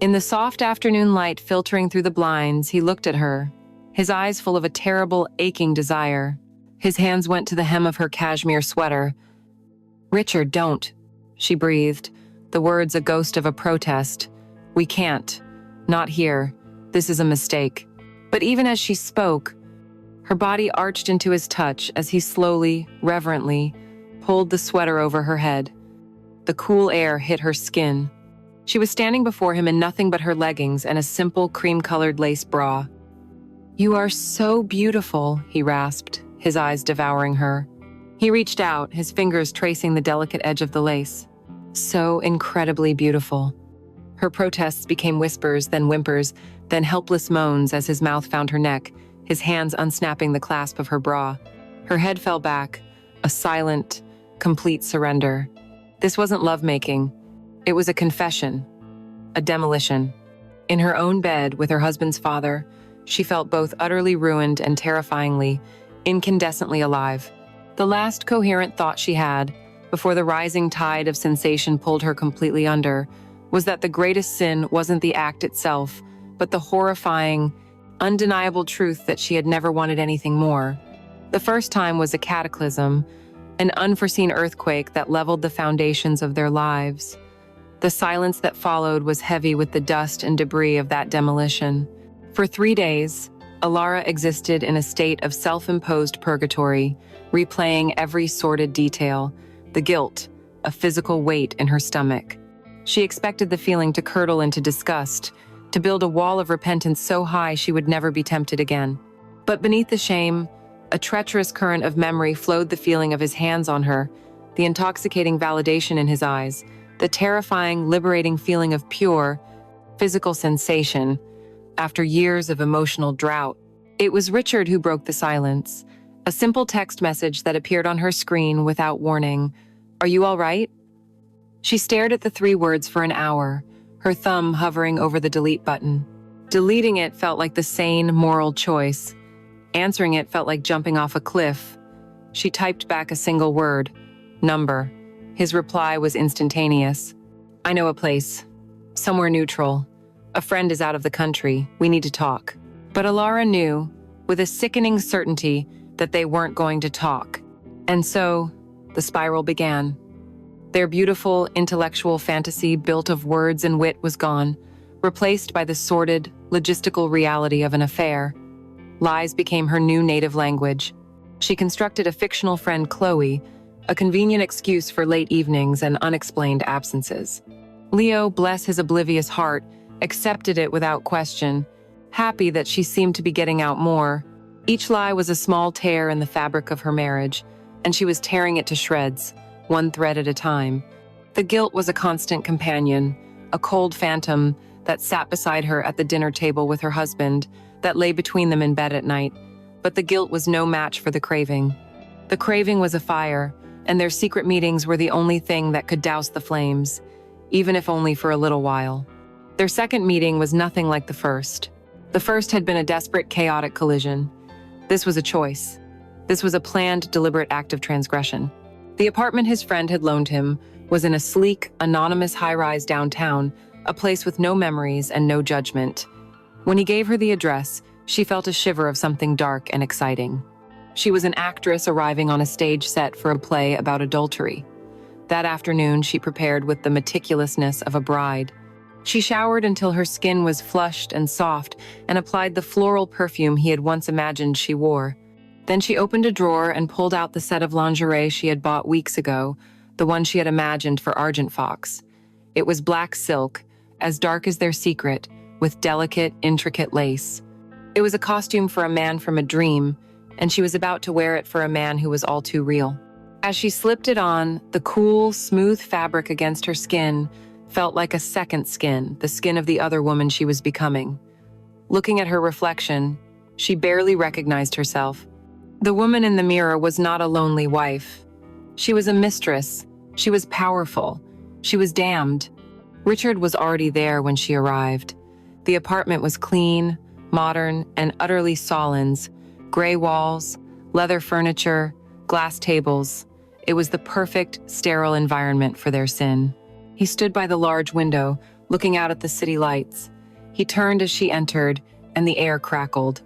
In the soft afternoon light filtering through the blinds, he looked at her, his eyes full of a terrible, aching desire. His hands went to the hem of her cashmere sweater. "Richard, don't," she breathed, the words a ghost of a protest. "We can't. Not here. This is a mistake." But even as she spoke, her body arched into his touch as he slowly, reverently, pulled the sweater over her head. The cool air hit her skin. She was standing before him in nothing but her leggings and a simple cream-colored lace bra. "You are so beautiful," he rasped, his eyes devouring her. He reached out, his fingers tracing the delicate edge of the lace. "So incredibly beautiful." Her protests became whispers, then whimpers, then helpless moans as his mouth found her neck, his hands unsnapping the clasp of her bra. Her head fell back, a silent, complete surrender. This wasn't lovemaking. It was a confession, a demolition. In her own bed with her husband's father, she felt both utterly ruined and terrifyingly, incandescently alive. The last coherent thought she had, before the rising tide of sensation pulled her completely under, was that the greatest sin wasn't the act itself, but the horrifying, undeniable truth that she had never wanted anything more. The first time was a cataclysm, an unforeseen earthquake that leveled the foundations of their lives. The silence that followed was heavy with the dust and debris of that demolition. For 3 days, Alara existed in a state of self-imposed purgatory, replaying every sordid detail, the guilt, a physical weight in her stomach. She expected the feeling to curdle into disgust, to build a wall of repentance so high she would never be tempted again. But beneath the shame, a treacherous current of memory flowed, the feeling of his hands on her, the intoxicating validation in his eyes, the terrifying, liberating feeling of pure, physical sensation after years of emotional drought. It was Richard who broke the silence, a simple text message that appeared on her screen without warning. "Are you all right?" She stared at the 3 words for an hour, her thumb hovering over the delete button. Deleting it felt like the sane, moral choice. Answering it felt like jumping off a cliff. She typed back a single word, Number. His reply was instantaneous. I know a place. Somewhere neutral. A friend is out of the country. We need to talk. But Alara knew, with a sickening certainty, that they weren't going to talk. And so, the spiral began. Their beautiful, intellectual fantasy built of words and wit was gone, replaced by the sordid, logistical reality of an affair. Lies became her new native language. She constructed a fictional friend, Chloe, a convenient excuse for late evenings and unexplained absences. Leo, bless his oblivious heart, accepted it without question, happy that she seemed to be getting out more. Each lie was a small tear in the fabric of her marriage, and she was tearing it to shreds, one thread at a time. The guilt was a constant companion, a cold phantom that sat beside her at the dinner table with her husband, that lay between them in bed at night. But the guilt was no match for the craving. The craving was a fire, and their secret meetings were the only thing that could douse the flames, even if only for a little while. Their second meeting was nothing like the first. The first had been a desperate, chaotic collision. This was a choice. This was a planned, deliberate act of transgression. The apartment his friend had loaned him was in a sleek, anonymous high-rise downtown, a place with no memories and no judgment. When he gave her the address, she felt a shiver of something dark and exciting. She was an actress arriving on a stage set for a play about adultery. That afternoon, she prepared with the meticulousness of a bride. She showered until her skin was flushed and soft and applied the floral perfume he had once imagined she wore. Then she opened a drawer and pulled out the set of lingerie she had bought weeks ago, the one she had imagined for Argent Fox. It was black silk, as dark as their secret, with delicate, intricate lace. It was a costume for a man from a dream, and she was about to wear it for a man who was all too real. As she slipped it on, the cool, smooth fabric against her skin felt like a second skin, the skin of the other woman she was becoming. Looking at her reflection, she barely recognized herself. The woman in the mirror was not a lonely wife. She was a mistress. She was powerful. She was damned. Richard was already there when she arrived. The apartment was clean, modern, and utterly Solon's. Gray walls, leather furniture, glass tables. It was the perfect, sterile environment for their sin. He stood by the large window, looking out at the city lights. He turned as she entered, and the air crackled.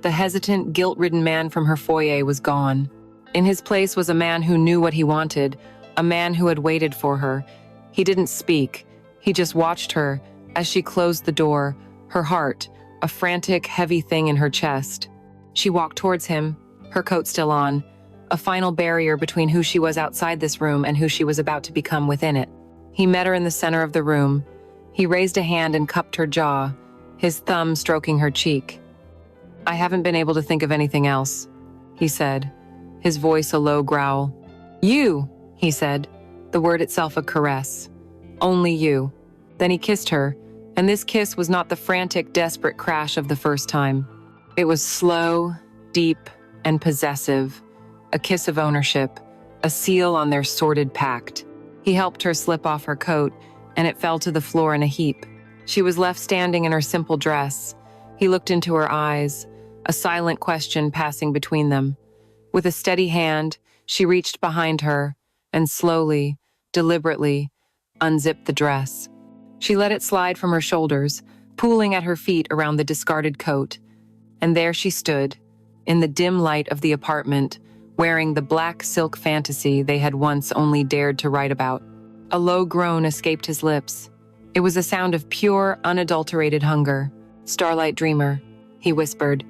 The hesitant, guilt-ridden man from her foyer was gone. In his place was a man who knew what he wanted, a man who had waited for her. He didn't speak. He just watched her as she closed the door, her heart, a frantic, heavy thing in her chest. She walked towards him, her coat still on, a final barrier between who she was outside this room and who she was about to become within it. He met her in the center of the room. He raised a hand and cupped her jaw, his thumb stroking her cheek. "I haven't been able to think of anything else," he said, his voice a low growl. "You," he said, the word itself a caress. "Only you." Then he kissed her, and this kiss was not the frantic, desperate crash of the first time. It was slow, deep, and possessive, a kiss of ownership, a seal on their sordid pact. He helped her slip off her coat, and it fell to the floor in a heap. She was left standing in her simple dress. He looked into her eyes, a silent question passing between them. With a steady hand, she reached behind her and slowly, deliberately, unzipped the dress. She let it slide from her shoulders, pooling at her feet around the discarded coat. And there she stood, in the dim light of the apartment, wearing the black silk fantasy they had once only dared to write about. A low groan escaped his lips. It was a sound of pure, unadulterated hunger. "Starlight Dreamer," he whispered,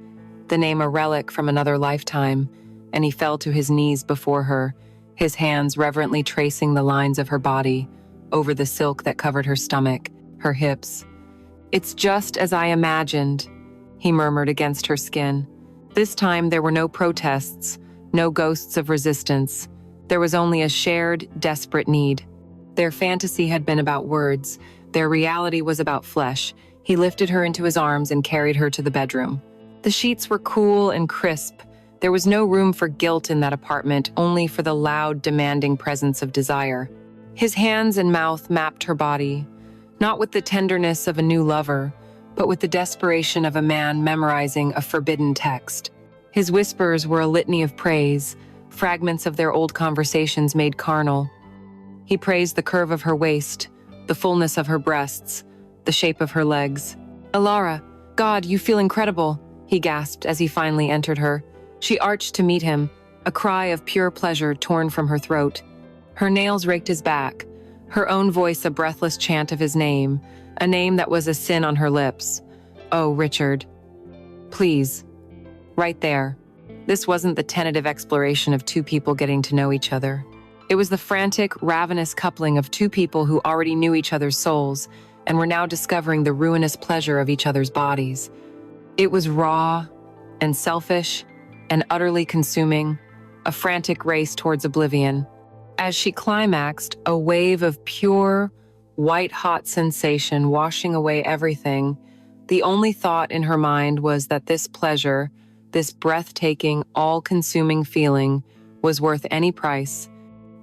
the name a relic from another lifetime, and he fell to his knees before her, his hands reverently tracing the lines of her body, over the silk that covered her stomach, her hips. "It's just as I imagined," he murmured against her skin. This time there were no protests, no ghosts of resistance. There was only a shared, desperate need. Their fantasy had been about words. Their reality was about flesh. He lifted her into his arms and carried her to the bedroom. The sheets were cool and crisp. There was no room for guilt in that apartment, only for the loud, demanding presence of desire. His hands and mouth mapped her body, not with the tenderness of a new lover, but with the desperation of a man memorizing a forbidden text. His whispers were a litany of praise, fragments of their old conversations made carnal. He praised the curve of her waist, the fullness of her breasts, the shape of her legs. "Alara, God, you feel incredible," he gasped as he finally entered her. She arched to meet him, a cry of pure pleasure torn from her throat. Her nails raked his back, her own voice a breathless chant of his name, a name that was a sin on her lips. "Oh, Richard. Please." Right there. This wasn't the tentative exploration of two people getting to know each other. It was the frantic, ravenous coupling of two people who already knew each other's souls and were now discovering the ruinous pleasure of each other's bodies. It was raw and selfish and utterly consuming, a frantic race towards oblivion. As she climaxed, a wave of pure, white-hot sensation washing away everything, the only thought in her mind was that this pleasure, this breathtaking, all-consuming feeling, was worth any price,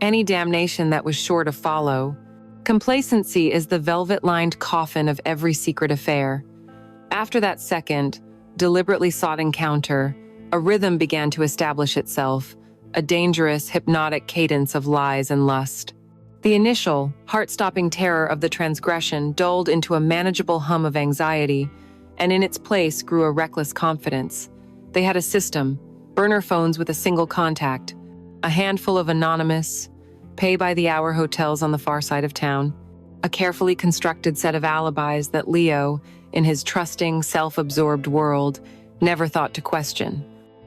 any damnation that was sure to follow. Complacency is the velvet-lined coffin of every secret affair. After that second, deliberately sought encounter, a rhythm began to establish itself, a dangerous, hypnotic cadence of lies and lust. The initial, heart-stopping terror of the transgression dulled into a manageable hum of anxiety, and in its place grew a reckless confidence. They had a system, burner phones with a single contact, a handful of anonymous, pay-by-the-hour hotels on the far side of town, a carefully constructed set of alibis that Leo, in his trusting, self-absorbed world, never thought to question.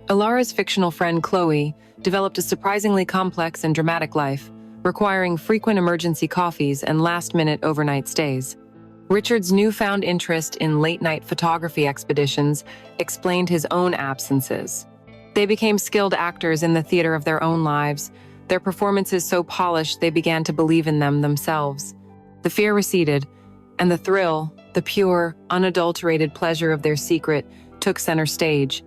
Alara's fictional friend Chloe developed a surprisingly complex and dramatic life, requiring frequent emergency coffees and last-minute overnight stays. Richard's newfound interest in late-night photography expeditions explained his own absences. They became skilled actors in the theater of their own lives, their performances so polished they began to believe in them themselves. The fear receded, and the thrill, the pure, unadulterated pleasure of their secret, took center stage.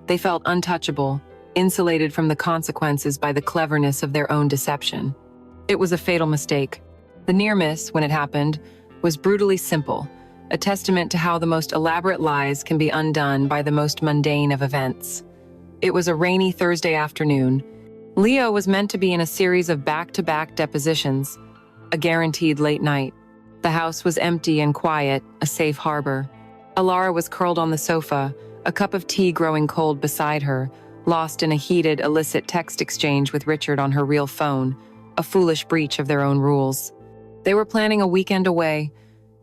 They felt untouchable, insulated from the consequences by the cleverness of their own deception. It was a fatal mistake. The near miss, when it happened, was brutally simple, a testament to how the most elaborate lies can be undone by the most mundane of events. It was a rainy Thursday afternoon. Leo was meant to be in a series of back-to-back depositions, a guaranteed late night. The house was empty and quiet, a safe harbor. Alara was curled on the sofa, a cup of tea growing cold beside her, lost in a heated, illicit text exchange with Richard on her real phone, a foolish breach of their own rules. They were planning a weekend away.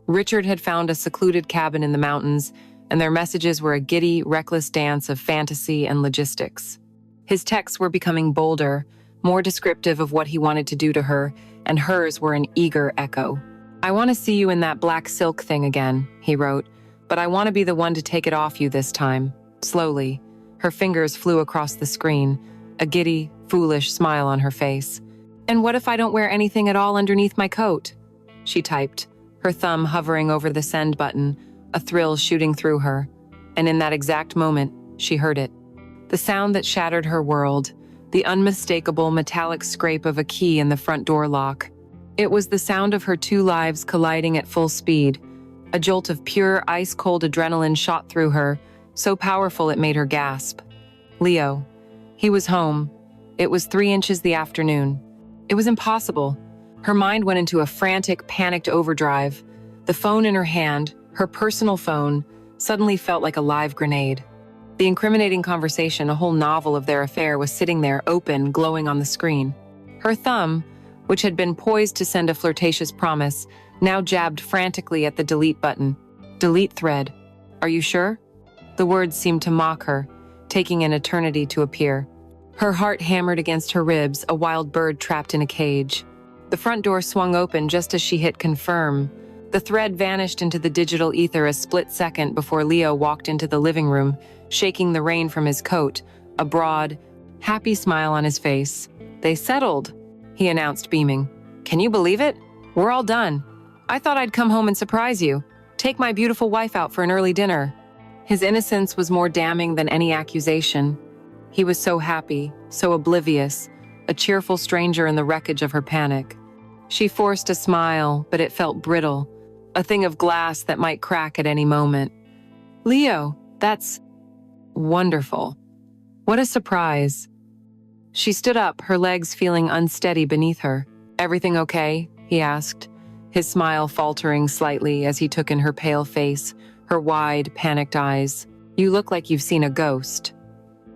Richard had found a secluded cabin in the mountains, and their messages were a giddy, reckless dance of fantasy and logistics. His texts were becoming bolder, more descriptive of what he wanted to do to her, and hers were an eager echo. "I want to see you in that black silk thing again," he wrote, "but I want to be the one to take it off you this time." Slowly, her fingers flew across the screen, a giddy, foolish smile on her face. "And what if I don't wear anything at all underneath my coat?" she typed, her thumb hovering over the send button, a thrill shooting through her. And in that exact moment, she heard it. The sound that shattered her world, the unmistakable metallic scrape of a key in the front door lock. It was the sound of her two lives colliding at full speed. A jolt of pure, ice-cold adrenaline shot through her, so powerful it made her gasp. Leo. He was home. It was 3 inches the afternoon. It was impossible. Her mind went into a frantic, panicked overdrive. The phone in her hand, her personal phone, suddenly felt like a live grenade. The incriminating conversation, a whole novel of their affair, was sitting there, open, glowing on the screen. Her thumb, which had been poised to send a flirtatious promise, now jabbed frantically at the delete button. Delete thread. Are you sure? The words seemed to mock her, taking an eternity to appear. Her heart hammered against her ribs, a wild bird trapped in a cage. The front door swung open just as she hit confirm. The thread vanished into the digital ether a split second before Leo walked into the living room, shaking the rain from his coat, a broad, happy smile on his face. "They settled," he announced, beaming. "Can you believe it? We're all done. I thought I'd come home and surprise you. Take my beautiful wife out for an early dinner." His innocence was more damning than any accusation. He was so happy, so oblivious, a cheerful stranger in the wreckage of her panic. She forced a smile, but it felt brittle, a thing of glass that might crack at any moment. "Leo, that's wonderful. What a surprise." She stood up, her legs feeling unsteady beneath her. "Everything okay?" he asked, his smile faltering slightly as he took in her pale face, her wide, panicked eyes. "You look like you've seen a ghost."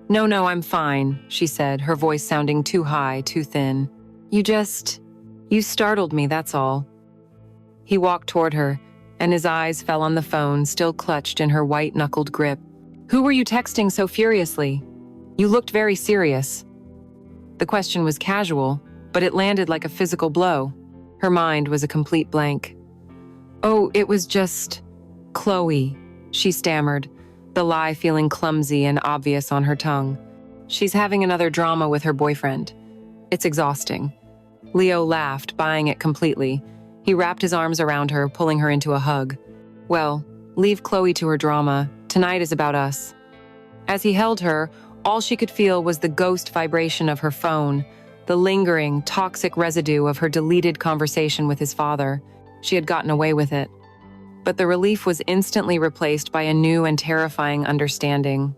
No, I'm fine," she said, her voice sounding too high, too thin. You startled me, that's all." He walked toward her, and his eyes fell on the phone, still clutched in her white-knuckled grip. "Who were you texting so furiously? You looked very serious." The question was casual, but it landed like a physical blow. Her mind was a complete blank. "Oh, it was just Chloe," she stammered, the lie feeling clumsy and obvious on her tongue. "She's having another drama with her boyfriend. It's exhausting." Leo laughed, buying it completely. He wrapped his arms around her, pulling her into a hug. "Well, leave Chloe to her drama. Tonight is about us." As he held her, all she could feel was the ghost vibration of her phone, the lingering, toxic residue of her deleted conversation with his father. She had gotten away with it. But the relief was instantly replaced by a new and terrifying understanding.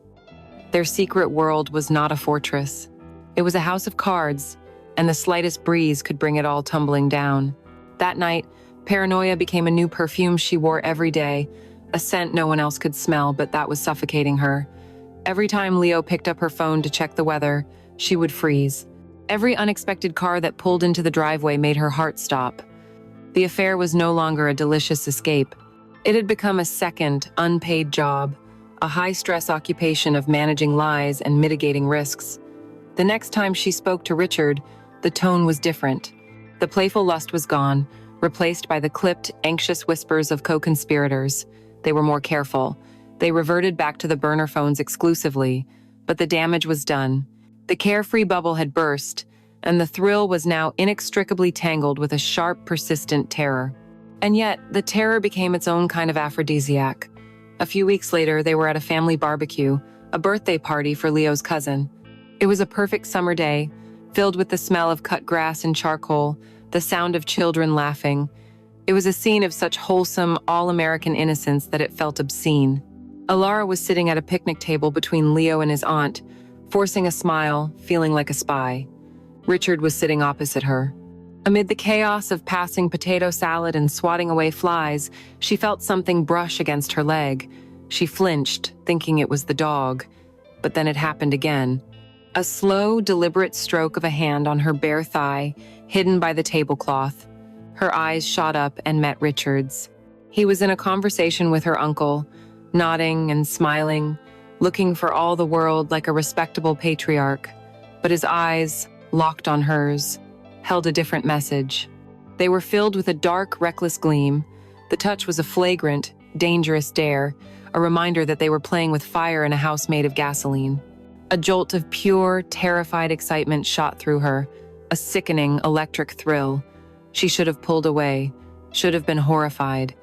Their secret world was not a fortress. It was a house of cards, and the slightest breeze could bring it all tumbling down. That night, paranoia became a new perfume she wore every day, a scent no one else could smell, but that was suffocating her. Every time Leo picked up her phone to check the weather, she would freeze. Every unexpected car that pulled into the driveway made her heart stop. The affair was no longer a delicious escape. It had become a second, unpaid job, a high-stress occupation of managing lies and mitigating risks. The next time she spoke to Richard, the tone was different. The playful lust was gone, replaced by the clipped, anxious whispers of co-conspirators. They were more careful. They reverted back to the burner phones exclusively, but the damage was done. The carefree bubble had burst, and the thrill was now inextricably tangled with a sharp, persistent terror. And yet, the terror became its own kind of aphrodisiac. A few weeks later, they were at a family barbecue, a birthday party for Leo's cousin. It was a perfect summer day, filled with the smell of cut grass and charcoal, the sound of children laughing. It was a scene of such wholesome, all-American innocence that it felt obscene. Alara was sitting at a picnic table between Leo and his aunt, forcing a smile, feeling like a spy. Richard was sitting opposite her. Amid the chaos of passing potato salad and swatting away flies, she felt something brush against her leg. She flinched, thinking it was the dog. But then it happened again. A slow, deliberate stroke of a hand on her bare thigh, hidden by the tablecloth. Her eyes shot up and met Richard's. He was in a conversation with her uncle, nodding and smiling, looking for all the world like a respectable patriarch. But his eyes, locked on hers, held a different message. They were filled with a dark, reckless gleam. The touch was a flagrant, dangerous dare, a reminder that they were playing with fire in a house made of gasoline. A jolt of pure, terrified excitement shot through her, a sickening, electric thrill. She should have pulled away, should have been horrified.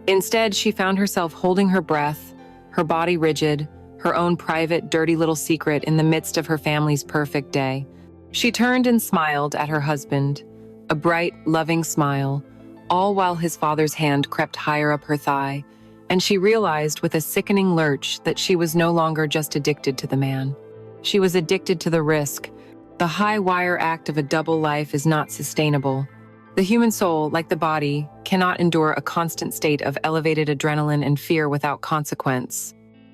Instead, she found herself holding her breath, her body rigid, her own private, dirty little secret in the midst of her family's perfect day. She turned and smiled at her husband, a bright, loving smile, all while his father's hand crept higher up her thigh, and she realized with a sickening lurch that she was no longer just addicted to the man. She was addicted to the risk. The high-wire act of a double life is not sustainable. The human soul, like the body, cannot endure a constant state of elevated adrenaline and fear without consequence.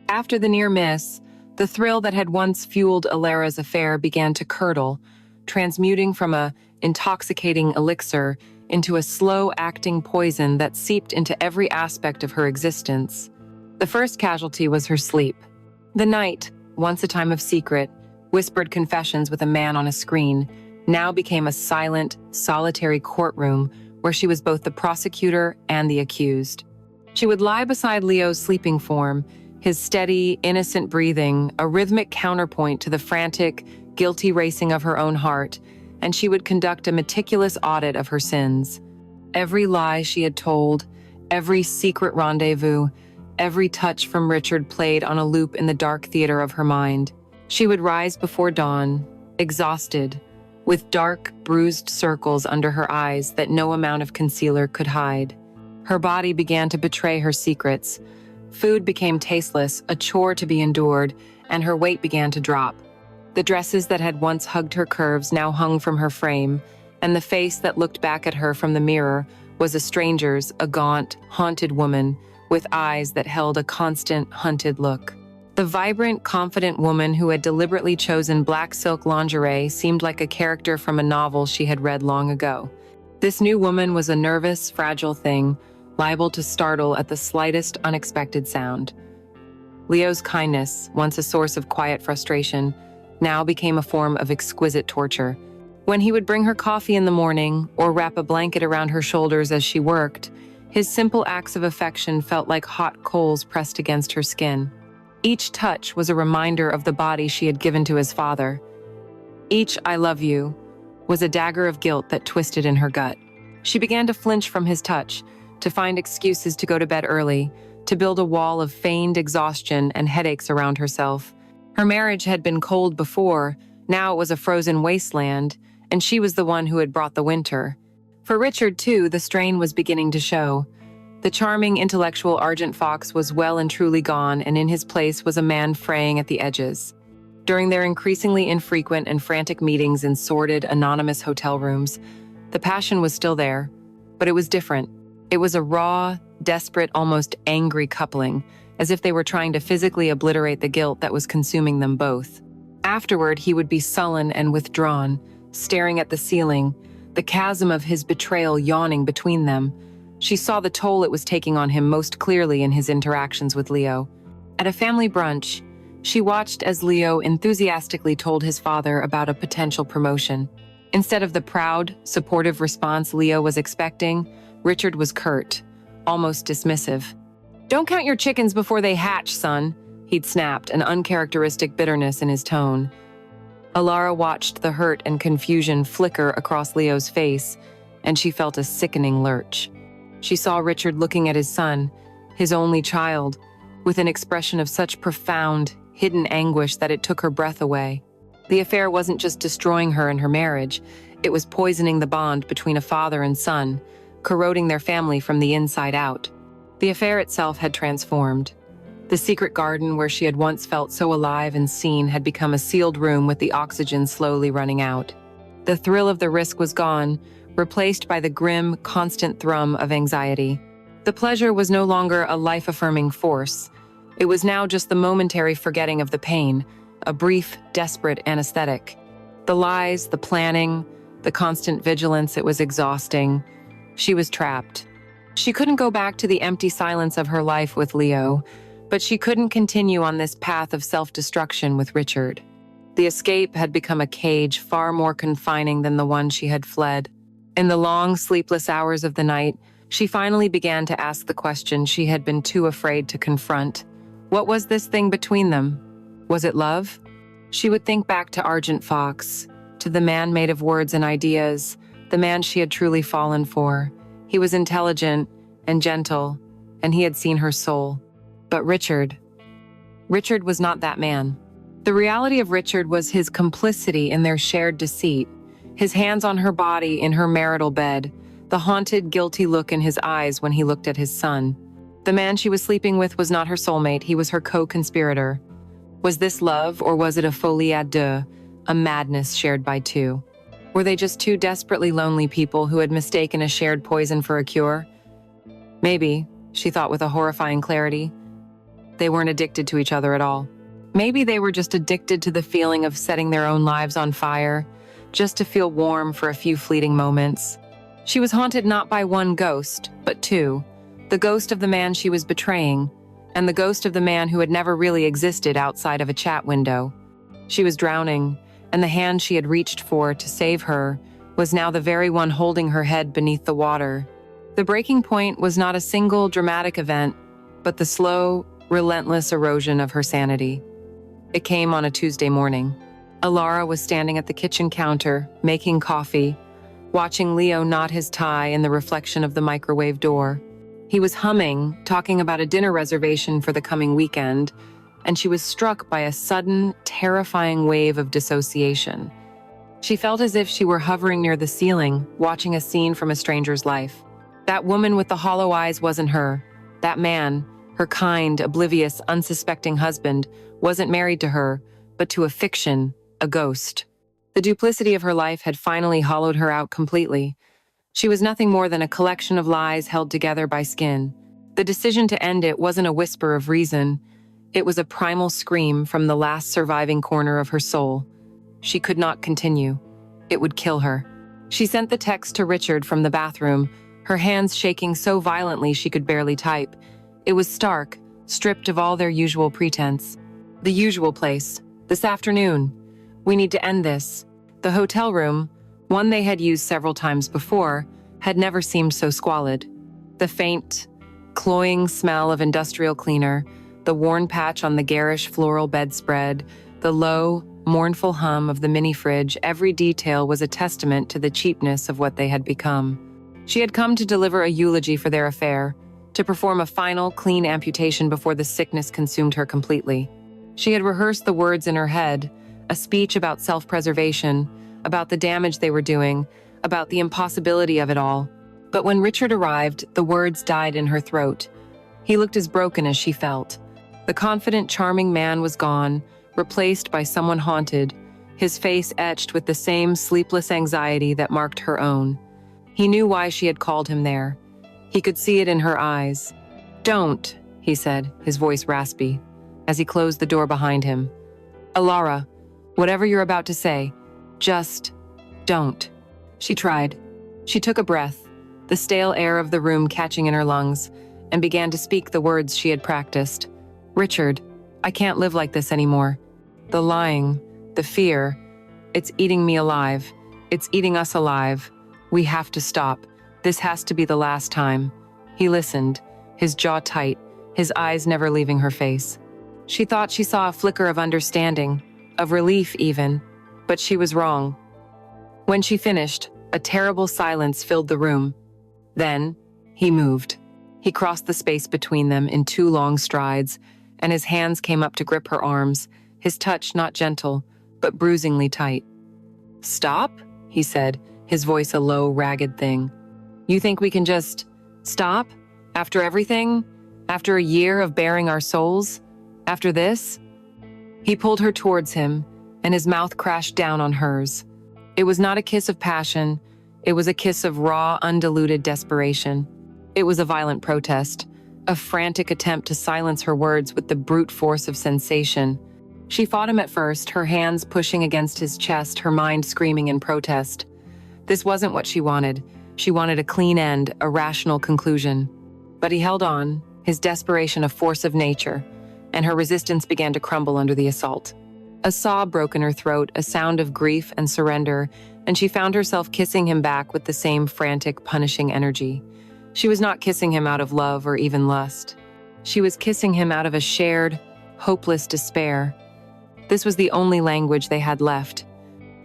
After the near miss, the thrill that had once fueled Alara's affair began to curdle, transmuting from a intoxicating elixir into a slow-acting poison that seeped into every aspect of her existence. The first casualty was her sleep. The night, once a time of secret, whispered confessions with a man on a screen, now became a silent, solitary courtroom where she was both the prosecutor and the accused. She would lie beside Leo's sleeping form, his steady, innocent breathing, a rhythmic counterpoint to the frantic, guilty racing of her own heart, and she would conduct a meticulous audit of her sins. Every lie she had told, every secret rendezvous, every touch from Richard played on a loop in the dark theater of her mind. She would rise before dawn, exhausted, with dark, bruised circles under her eyes that no amount of concealer could hide. Her body began to betray her secrets. Food became tasteless, a chore to be endured, and her weight began to drop. The dresses that had once hugged her curves now hung from her frame, and the face that looked back at her from the mirror was a stranger's, a gaunt, haunted woman with eyes that held a constant, hunted look. The vibrant, confident woman who had deliberately chosen black silk lingerie seemed like a character from a novel she had read long ago. This new woman was a nervous, fragile thing, liable to startle at the slightest unexpected sound. Leo's kindness, once a source of quiet frustration, now became a form of exquisite torture. When he would bring her coffee in the morning or wrap a blanket around her shoulders as she worked, his simple acts of affection felt like hot coals pressed against her skin. Each touch was a reminder of the body she had given to his father. Each "I love you" was a dagger of guilt that twisted in her gut. She began to flinch from his touch, to find excuses to go to bed early, to build a wall of feigned exhaustion and headaches around herself. Her marriage had been cold before, now it was a frozen wasteland, and she was the one who had brought the winter. For Richard, too, the strain was beginning to show. The charming, intellectual Argent Fox was well and truly gone, and in his place was a man fraying at the edges. During their increasingly infrequent and frantic meetings in sordid, anonymous hotel rooms, the passion was still there, but it was different. It was a raw, desperate, almost angry coupling, as if they were trying to physically obliterate the guilt that was consuming them both. Afterward, he would be sullen and withdrawn, staring at the ceiling, the chasm of his betrayal yawning between them. She saw the toll it was taking on him most clearly in his interactions with Leo. At a family brunch, she watched as Leo enthusiastically told his father about a potential promotion. Instead of the proud, supportive response Leo was expecting, Richard was curt, almost dismissive. "Don't count your chickens before they hatch, son," he'd snapped, an uncharacteristic bitterness in his tone. Alara watched the hurt and confusion flicker across Leo's face, and she felt a sickening lurch. She saw Richard looking at his son, his only child, with an expression of such profound, hidden anguish that it took her breath away. The affair wasn't just destroying her and her marriage, it was poisoning the bond between a father and son, corroding their family from the inside out. The affair itself had transformed. The secret garden where she had once felt so alive and seen had become a sealed room with the oxygen slowly running out. The thrill of the risk was gone, replaced by the grim, constant thrum of anxiety. The pleasure was no longer a life-affirming force. It was now just the momentary forgetting of the pain, a brief, desperate anesthetic. The lies, the planning, the constant vigilance, it was exhausting. She was trapped. She couldn't go back to the empty silence of her life with Leo, but she couldn't continue on this path of self-destruction with Richard. The escape had become a cage far more confining than the one she had fled. In the long, sleepless hours of the night, she finally began to ask the question she had been too afraid to confront. What was this thing between them? Was it love? She would think back to Argent Fox, to the man made of words and ideas, the man she had truly fallen for. He was intelligent and gentle, and he had seen her soul. But Richard was not that man. The reality of Richard was his complicity in their shared deceit, his hands on her body in her marital bed, the haunted, guilty look in his eyes when he looked at his son. The man she was sleeping with was not her soulmate, he was her co-conspirator. Was this love, or was it a folie à deux, a madness shared by two? Were they just two desperately lonely people who had mistaken a shared poison for a cure? Maybe, she thought with a horrifying clarity, they weren't addicted to each other at all. Maybe they were just addicted to the feeling of setting their own lives on fire, just to feel warm for a few fleeting moments. She was haunted not by one ghost, but two. The ghost of the man she was betraying, and the ghost of the man who had never really existed outside of a chat window. She was drowning, and the hand she had reached for to save her was now the very one holding her head beneath the water. The breaking point was not a single dramatic event, but the slow, relentless erosion of her sanity. It came on a Tuesday morning. Alara was standing at the kitchen counter, making coffee, watching Leo knot his tie in the reflection of the microwave door. He was humming, talking about a dinner reservation for the coming weekend, and she was struck by a sudden, terrifying wave of dissociation. She felt as if she were hovering near the ceiling, watching a scene from a stranger's life. That woman with the hollow eyes wasn't her. That man, her kind, oblivious, unsuspecting husband, wasn't married to her, but to a fiction, a ghost. The duplicity of her life had finally hollowed her out completely. She was nothing more than a collection of lies held together by skin. The decision to end it wasn't a whisper of reason. It was a primal scream from the last surviving corner of her soul. She could not continue. It would kill her. She sent the text to Richard from the bathroom, her hands shaking so violently she could barely type. It was stark, stripped of all their usual pretense. The usual place. This afternoon. We need to end this. The hotel room, one they had used several times before, had never seemed so squalid. The faint, cloying smell of industrial cleaner, the worn patch on the garish floral bedspread, the low, mournful hum of the mini-fridge, every detail was a testament to the cheapness of what they had become. She had come to deliver a eulogy for their affair, to perform a final, clean amputation before the sickness consumed her completely. She had rehearsed the words in her head, a speech about self-preservation, about the damage they were doing, about the impossibility of it all. But when Richard arrived, the words died in her throat. He looked as broken as she felt. The confident, charming man was gone, replaced by someone haunted, his face etched with the same sleepless anxiety that marked her own. He knew why she had called him there. He could see it in her eyes. "Don't," he said, his voice raspy, as he closed the door behind him. "Alara, whatever you're about to say, just don't." She tried. She took a breath, the stale air of the room catching in her lungs, and began to speak the words she had practiced. "Richard, I can't live like this anymore. The lying, the fear, it's eating me alive. It's eating us alive. We have to stop. This has to be the last time." He listened, his jaw tight, his eyes never leaving her face. She thought she saw a flicker of understanding, of relief even, but she was wrong. When she finished, a terrible silence filled the room. Then, he moved. He crossed the space between them in 2 long strides, and his hands came up to grip her arms, his touch not gentle, but bruisingly tight. "Stop?" he said, his voice a low, ragged thing. "You think we can just stop? After everything? After a year of baring our souls? After this?" He pulled her towards him, and his mouth crashed down on hers. It was not a kiss of passion. It was a kiss of raw, undiluted desperation. It was a violent protest, a frantic attempt to silence her words with the brute force of sensation. She fought him at first, her hands pushing against his chest, her mind screaming in protest. This wasn't what she wanted. She wanted a clean end, a rational conclusion. But he held on, his desperation a force of nature, and her resistance began to crumble under the assault. A sob broke in her throat, a sound of grief and surrender, and she found herself kissing him back with the same frantic, punishing energy. She was not kissing him out of love or even lust. She was kissing him out of a shared, hopeless despair. This was the only language they had left.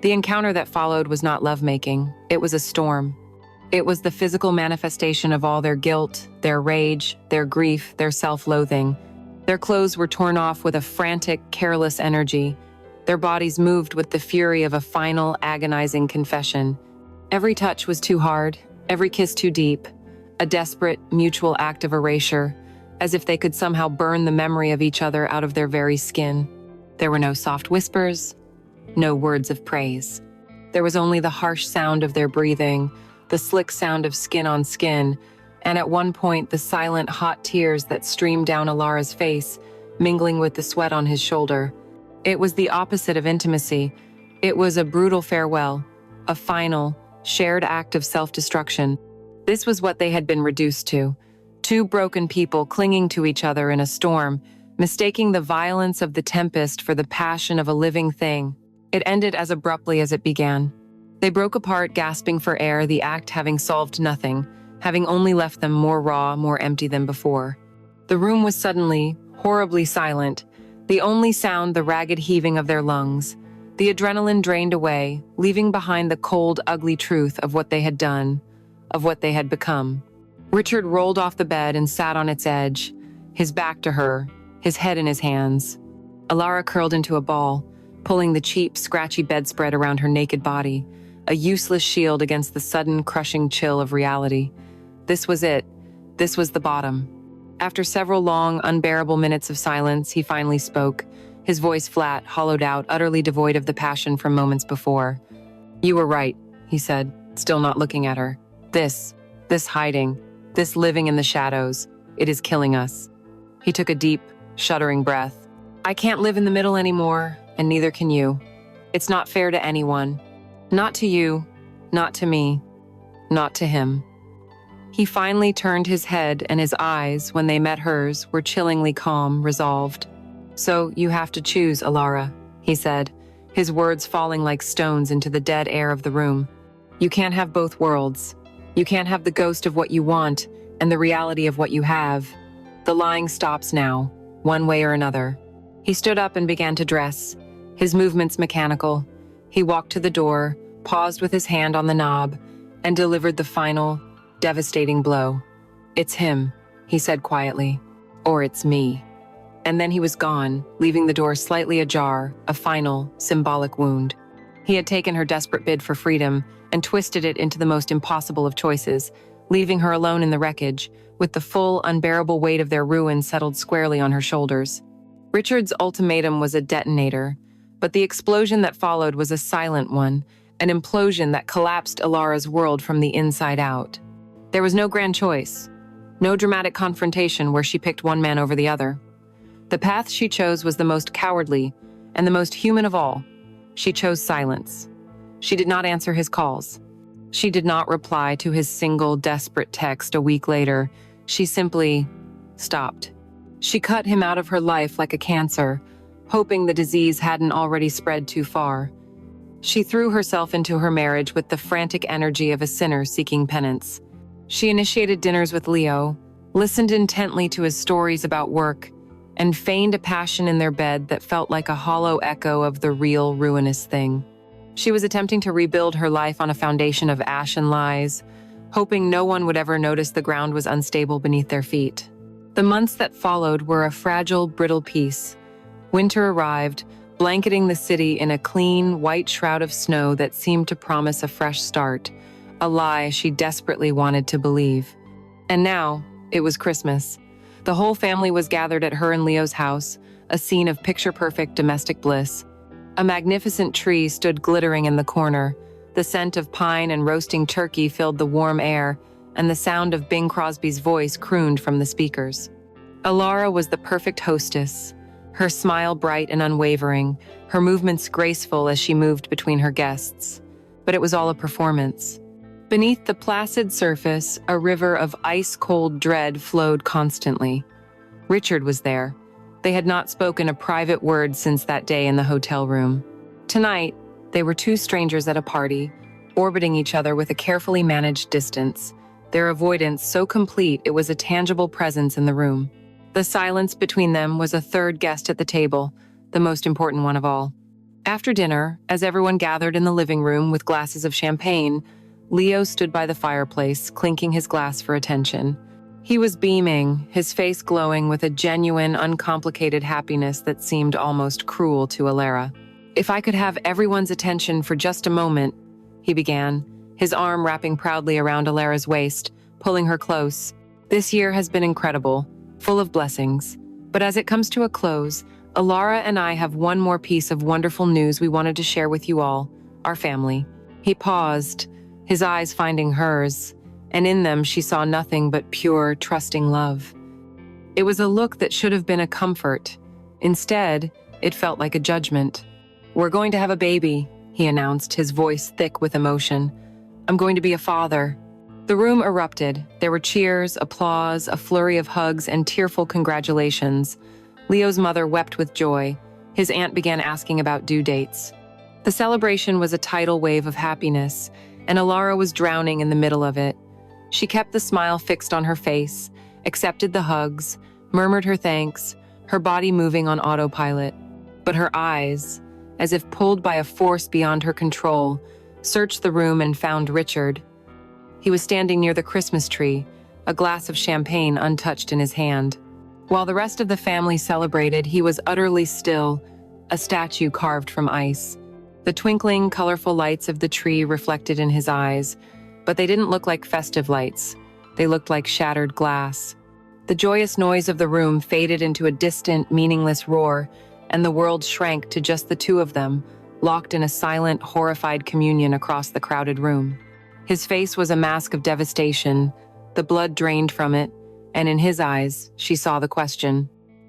The encounter that followed was not lovemaking. It was a storm. It was the physical manifestation of all their guilt, their rage, their grief, their self-loathing. Their clothes were torn off with a frantic, careless energy. Their bodies moved with the fury of a final, agonizing confession. Every touch was too hard, every kiss too deep, a desperate, mutual act of erasure, as if they could somehow burn the memory of each other out of their very skin. There were no soft whispers, no words of praise. There was only the harsh sound of their breathing, the slick sound of skin on skin, and at one point the silent, hot tears that streamed down Alara's face, mingling with the sweat on his shoulder. It was the opposite of intimacy. It was a brutal farewell, a final, shared act of self-destruction. This was what they had been reduced to. 2 broken people clinging to each other in a storm, mistaking the violence of the tempest for the passion of a living thing. It ended as abruptly as it began. They broke apart, gasping for air, the act having solved nothing, having only left them more raw, more empty than before. The room was suddenly, horribly silent, the only sound the ragged heaving of their lungs. The adrenaline drained away, leaving behind the cold, ugly truth of what they had done, of what they had become. Richard rolled off the bed and sat on its edge, his back to her, his head in his hands. Alara curled into a ball, pulling the cheap, scratchy bedspread around her naked body, a useless shield against the sudden, crushing chill of reality. This was it. This was the bottom. After several long, unbearable minutes of silence, he finally spoke, his voice flat, hollowed out, utterly devoid of the passion from moments before. "You were right," he said, still not looking at her. This hiding, this living in the shadows, it is killing us." He took a deep, shuddering breath. "I can't live in the middle anymore, and neither can you. It's not fair to anyone. Not to you, not to me, not to him." He finally turned his head, and his eyes, when they met hers, were chillingly calm, resolved. "So you have to choose, Alara," he said, his words falling like stones into the dead air of the room. "You can't have both worlds. You can't have the ghost of what you want and the reality of what you have. The lying stops now, one way or another." He stood up and began to dress, his movements mechanical. He walked to the door, paused with his hand on the knob, and delivered the final, devastating blow. "It's him," he said quietly, "or it's me." And then he was gone, leaving the door slightly ajar, a final, symbolic wound. He had taken her desperate bid for freedom and twisted it into the most impossible of choices, leaving her alone in the wreckage, with the full, unbearable weight of their ruin settled squarely on her shoulders. Richard's ultimatum was a detonator, but the explosion that followed was a silent one, an implosion that collapsed Alara's world from the inside out. There was no grand choice, no dramatic confrontation where she picked one man over the other. The path she chose was the most cowardly and the most human of all. She chose silence. She did not answer his calls. She did not reply to his single, desperate text a week later. She simply stopped. She cut him out of her life like a cancer, hoping the disease hadn't already spread too far. She threw herself into her marriage with the frantic energy of a sinner seeking penance. She initiated dinners with Leo, listened intently to his stories about work, and feigned a passion in their bed that felt like a hollow echo of the real ruinous thing. She was attempting to rebuild her life on a foundation of ash and lies, hoping no one would ever notice the ground was unstable beneath their feet. The months that followed were a fragile, brittle peace. Winter arrived, blanketing the city in a clean, white shroud of snow that seemed to promise a fresh start, a lie she desperately wanted to believe. And now, it was Christmas. The whole family was gathered at her and Leo's house, a scene of picture-perfect domestic bliss. A magnificent tree stood glittering in the corner. The scent of pine and roasting turkey filled the warm air, and the sound of Bing Crosby's voice crooned from the speakers. Alara was the perfect hostess, her smile bright and unwavering, her movements graceful as she moved between her guests. But it was all a performance. Beneath the placid surface, a river of ice-cold dread flowed constantly. Richard was there. They had not spoken a private word since that day in the hotel room. Tonight, they were two strangers at a party, orbiting each other with a carefully managed distance, their avoidance so complete it was a tangible presence in the room. The silence between them was a third guest at the table, the most important one of all. After dinner, as everyone gathered in the living room with glasses of champagne, Leo stood by the fireplace, clinking his glass for attention. He was beaming, his face glowing with a genuine, uncomplicated happiness that seemed almost cruel to Alara. "If I could have everyone's attention for just a moment," he began, his arm wrapping proudly around Alara's waist, pulling her close. "This year has been incredible, full of blessings. But as it comes to a close, Alara and I have one more piece of wonderful news we wanted to share with you all, our family." He paused, his eyes finding hers, and in them she saw nothing but pure, trusting love. It was a look that should have been a comfort. Instead, it felt like a judgment. "We're going to have a baby," he announced, his voice thick with emotion. "I'm going to be a father." The room erupted. There were cheers, applause, a flurry of hugs, and tearful congratulations. Leo's mother wept with joy. His aunt began asking about due dates. The celebration was a tidal wave of happiness, and Alara was drowning in the middle of it. She kept the smile fixed on her face, accepted the hugs, murmured her thanks, her body moving on autopilot. But her eyes, as if pulled by a force beyond her control, searched the room and found Richard. He was standing near the Christmas tree, a glass of champagne untouched in his hand. While the rest of the family celebrated, he was utterly still, a statue carved from ice. The twinkling, colorful lights of the tree reflected in his eyes, but they didn't look like festive lights. They looked like shattered glass. The joyous noise of the room faded into a distant, meaningless roar, and the world shrank to just the two of them, locked in a silent, horrified communion across the crowded room. His face was a mask of devastation, the blood drained from it, and in his eyes, she saw the question.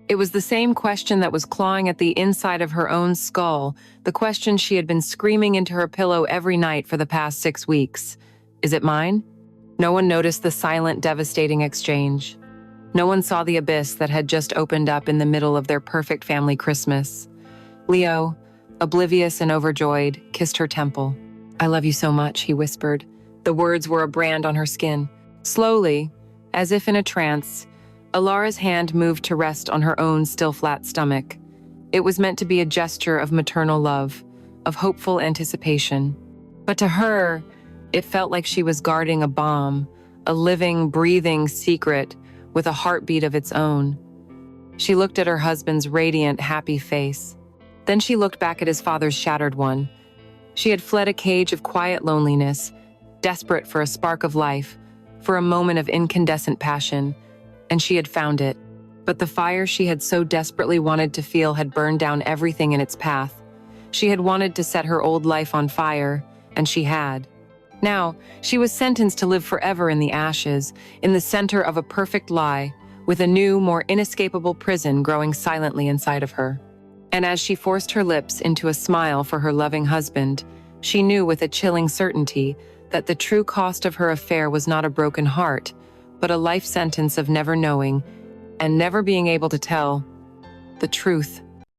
It was the same question that was clawing at the inside of her own skull, the question she had been screaming into her pillow every night for the past 6 weeks. Is it mine? No one noticed the silent, devastating exchange. No one saw the abyss that had just opened up in the middle of their perfect family Christmas. Leo, oblivious and overjoyed, kissed her temple. "I love you so much," he whispered. The words were a brand on her skin. Slowly, as if in a trance, Alara's hand moved to rest on her own still flat stomach. It was meant to be a gesture of maternal love, of hopeful anticipation. But to her, it felt like she was guarding a bomb, a living, breathing secret with a heartbeat of its own. She looked at her husband's radiant, happy face. Then she looked back at his father's shattered one. She had fled a cage of quiet loneliness, desperate for a spark of life, for a moment of incandescent passion, and she had found it. But the fire she had so desperately wanted to feel had burned down everything in its path. She had wanted to set her old life on fire, and she had. Now, she was sentenced to live forever in the ashes, in the center of a perfect lie, with a new, more inescapable prison growing silently inside of her. And as she forced her lips into a smile for her loving husband, she knew with a chilling certainty that the true cost of her affair was not a broken heart, but a life sentence of never knowing and never being able to tell the truth.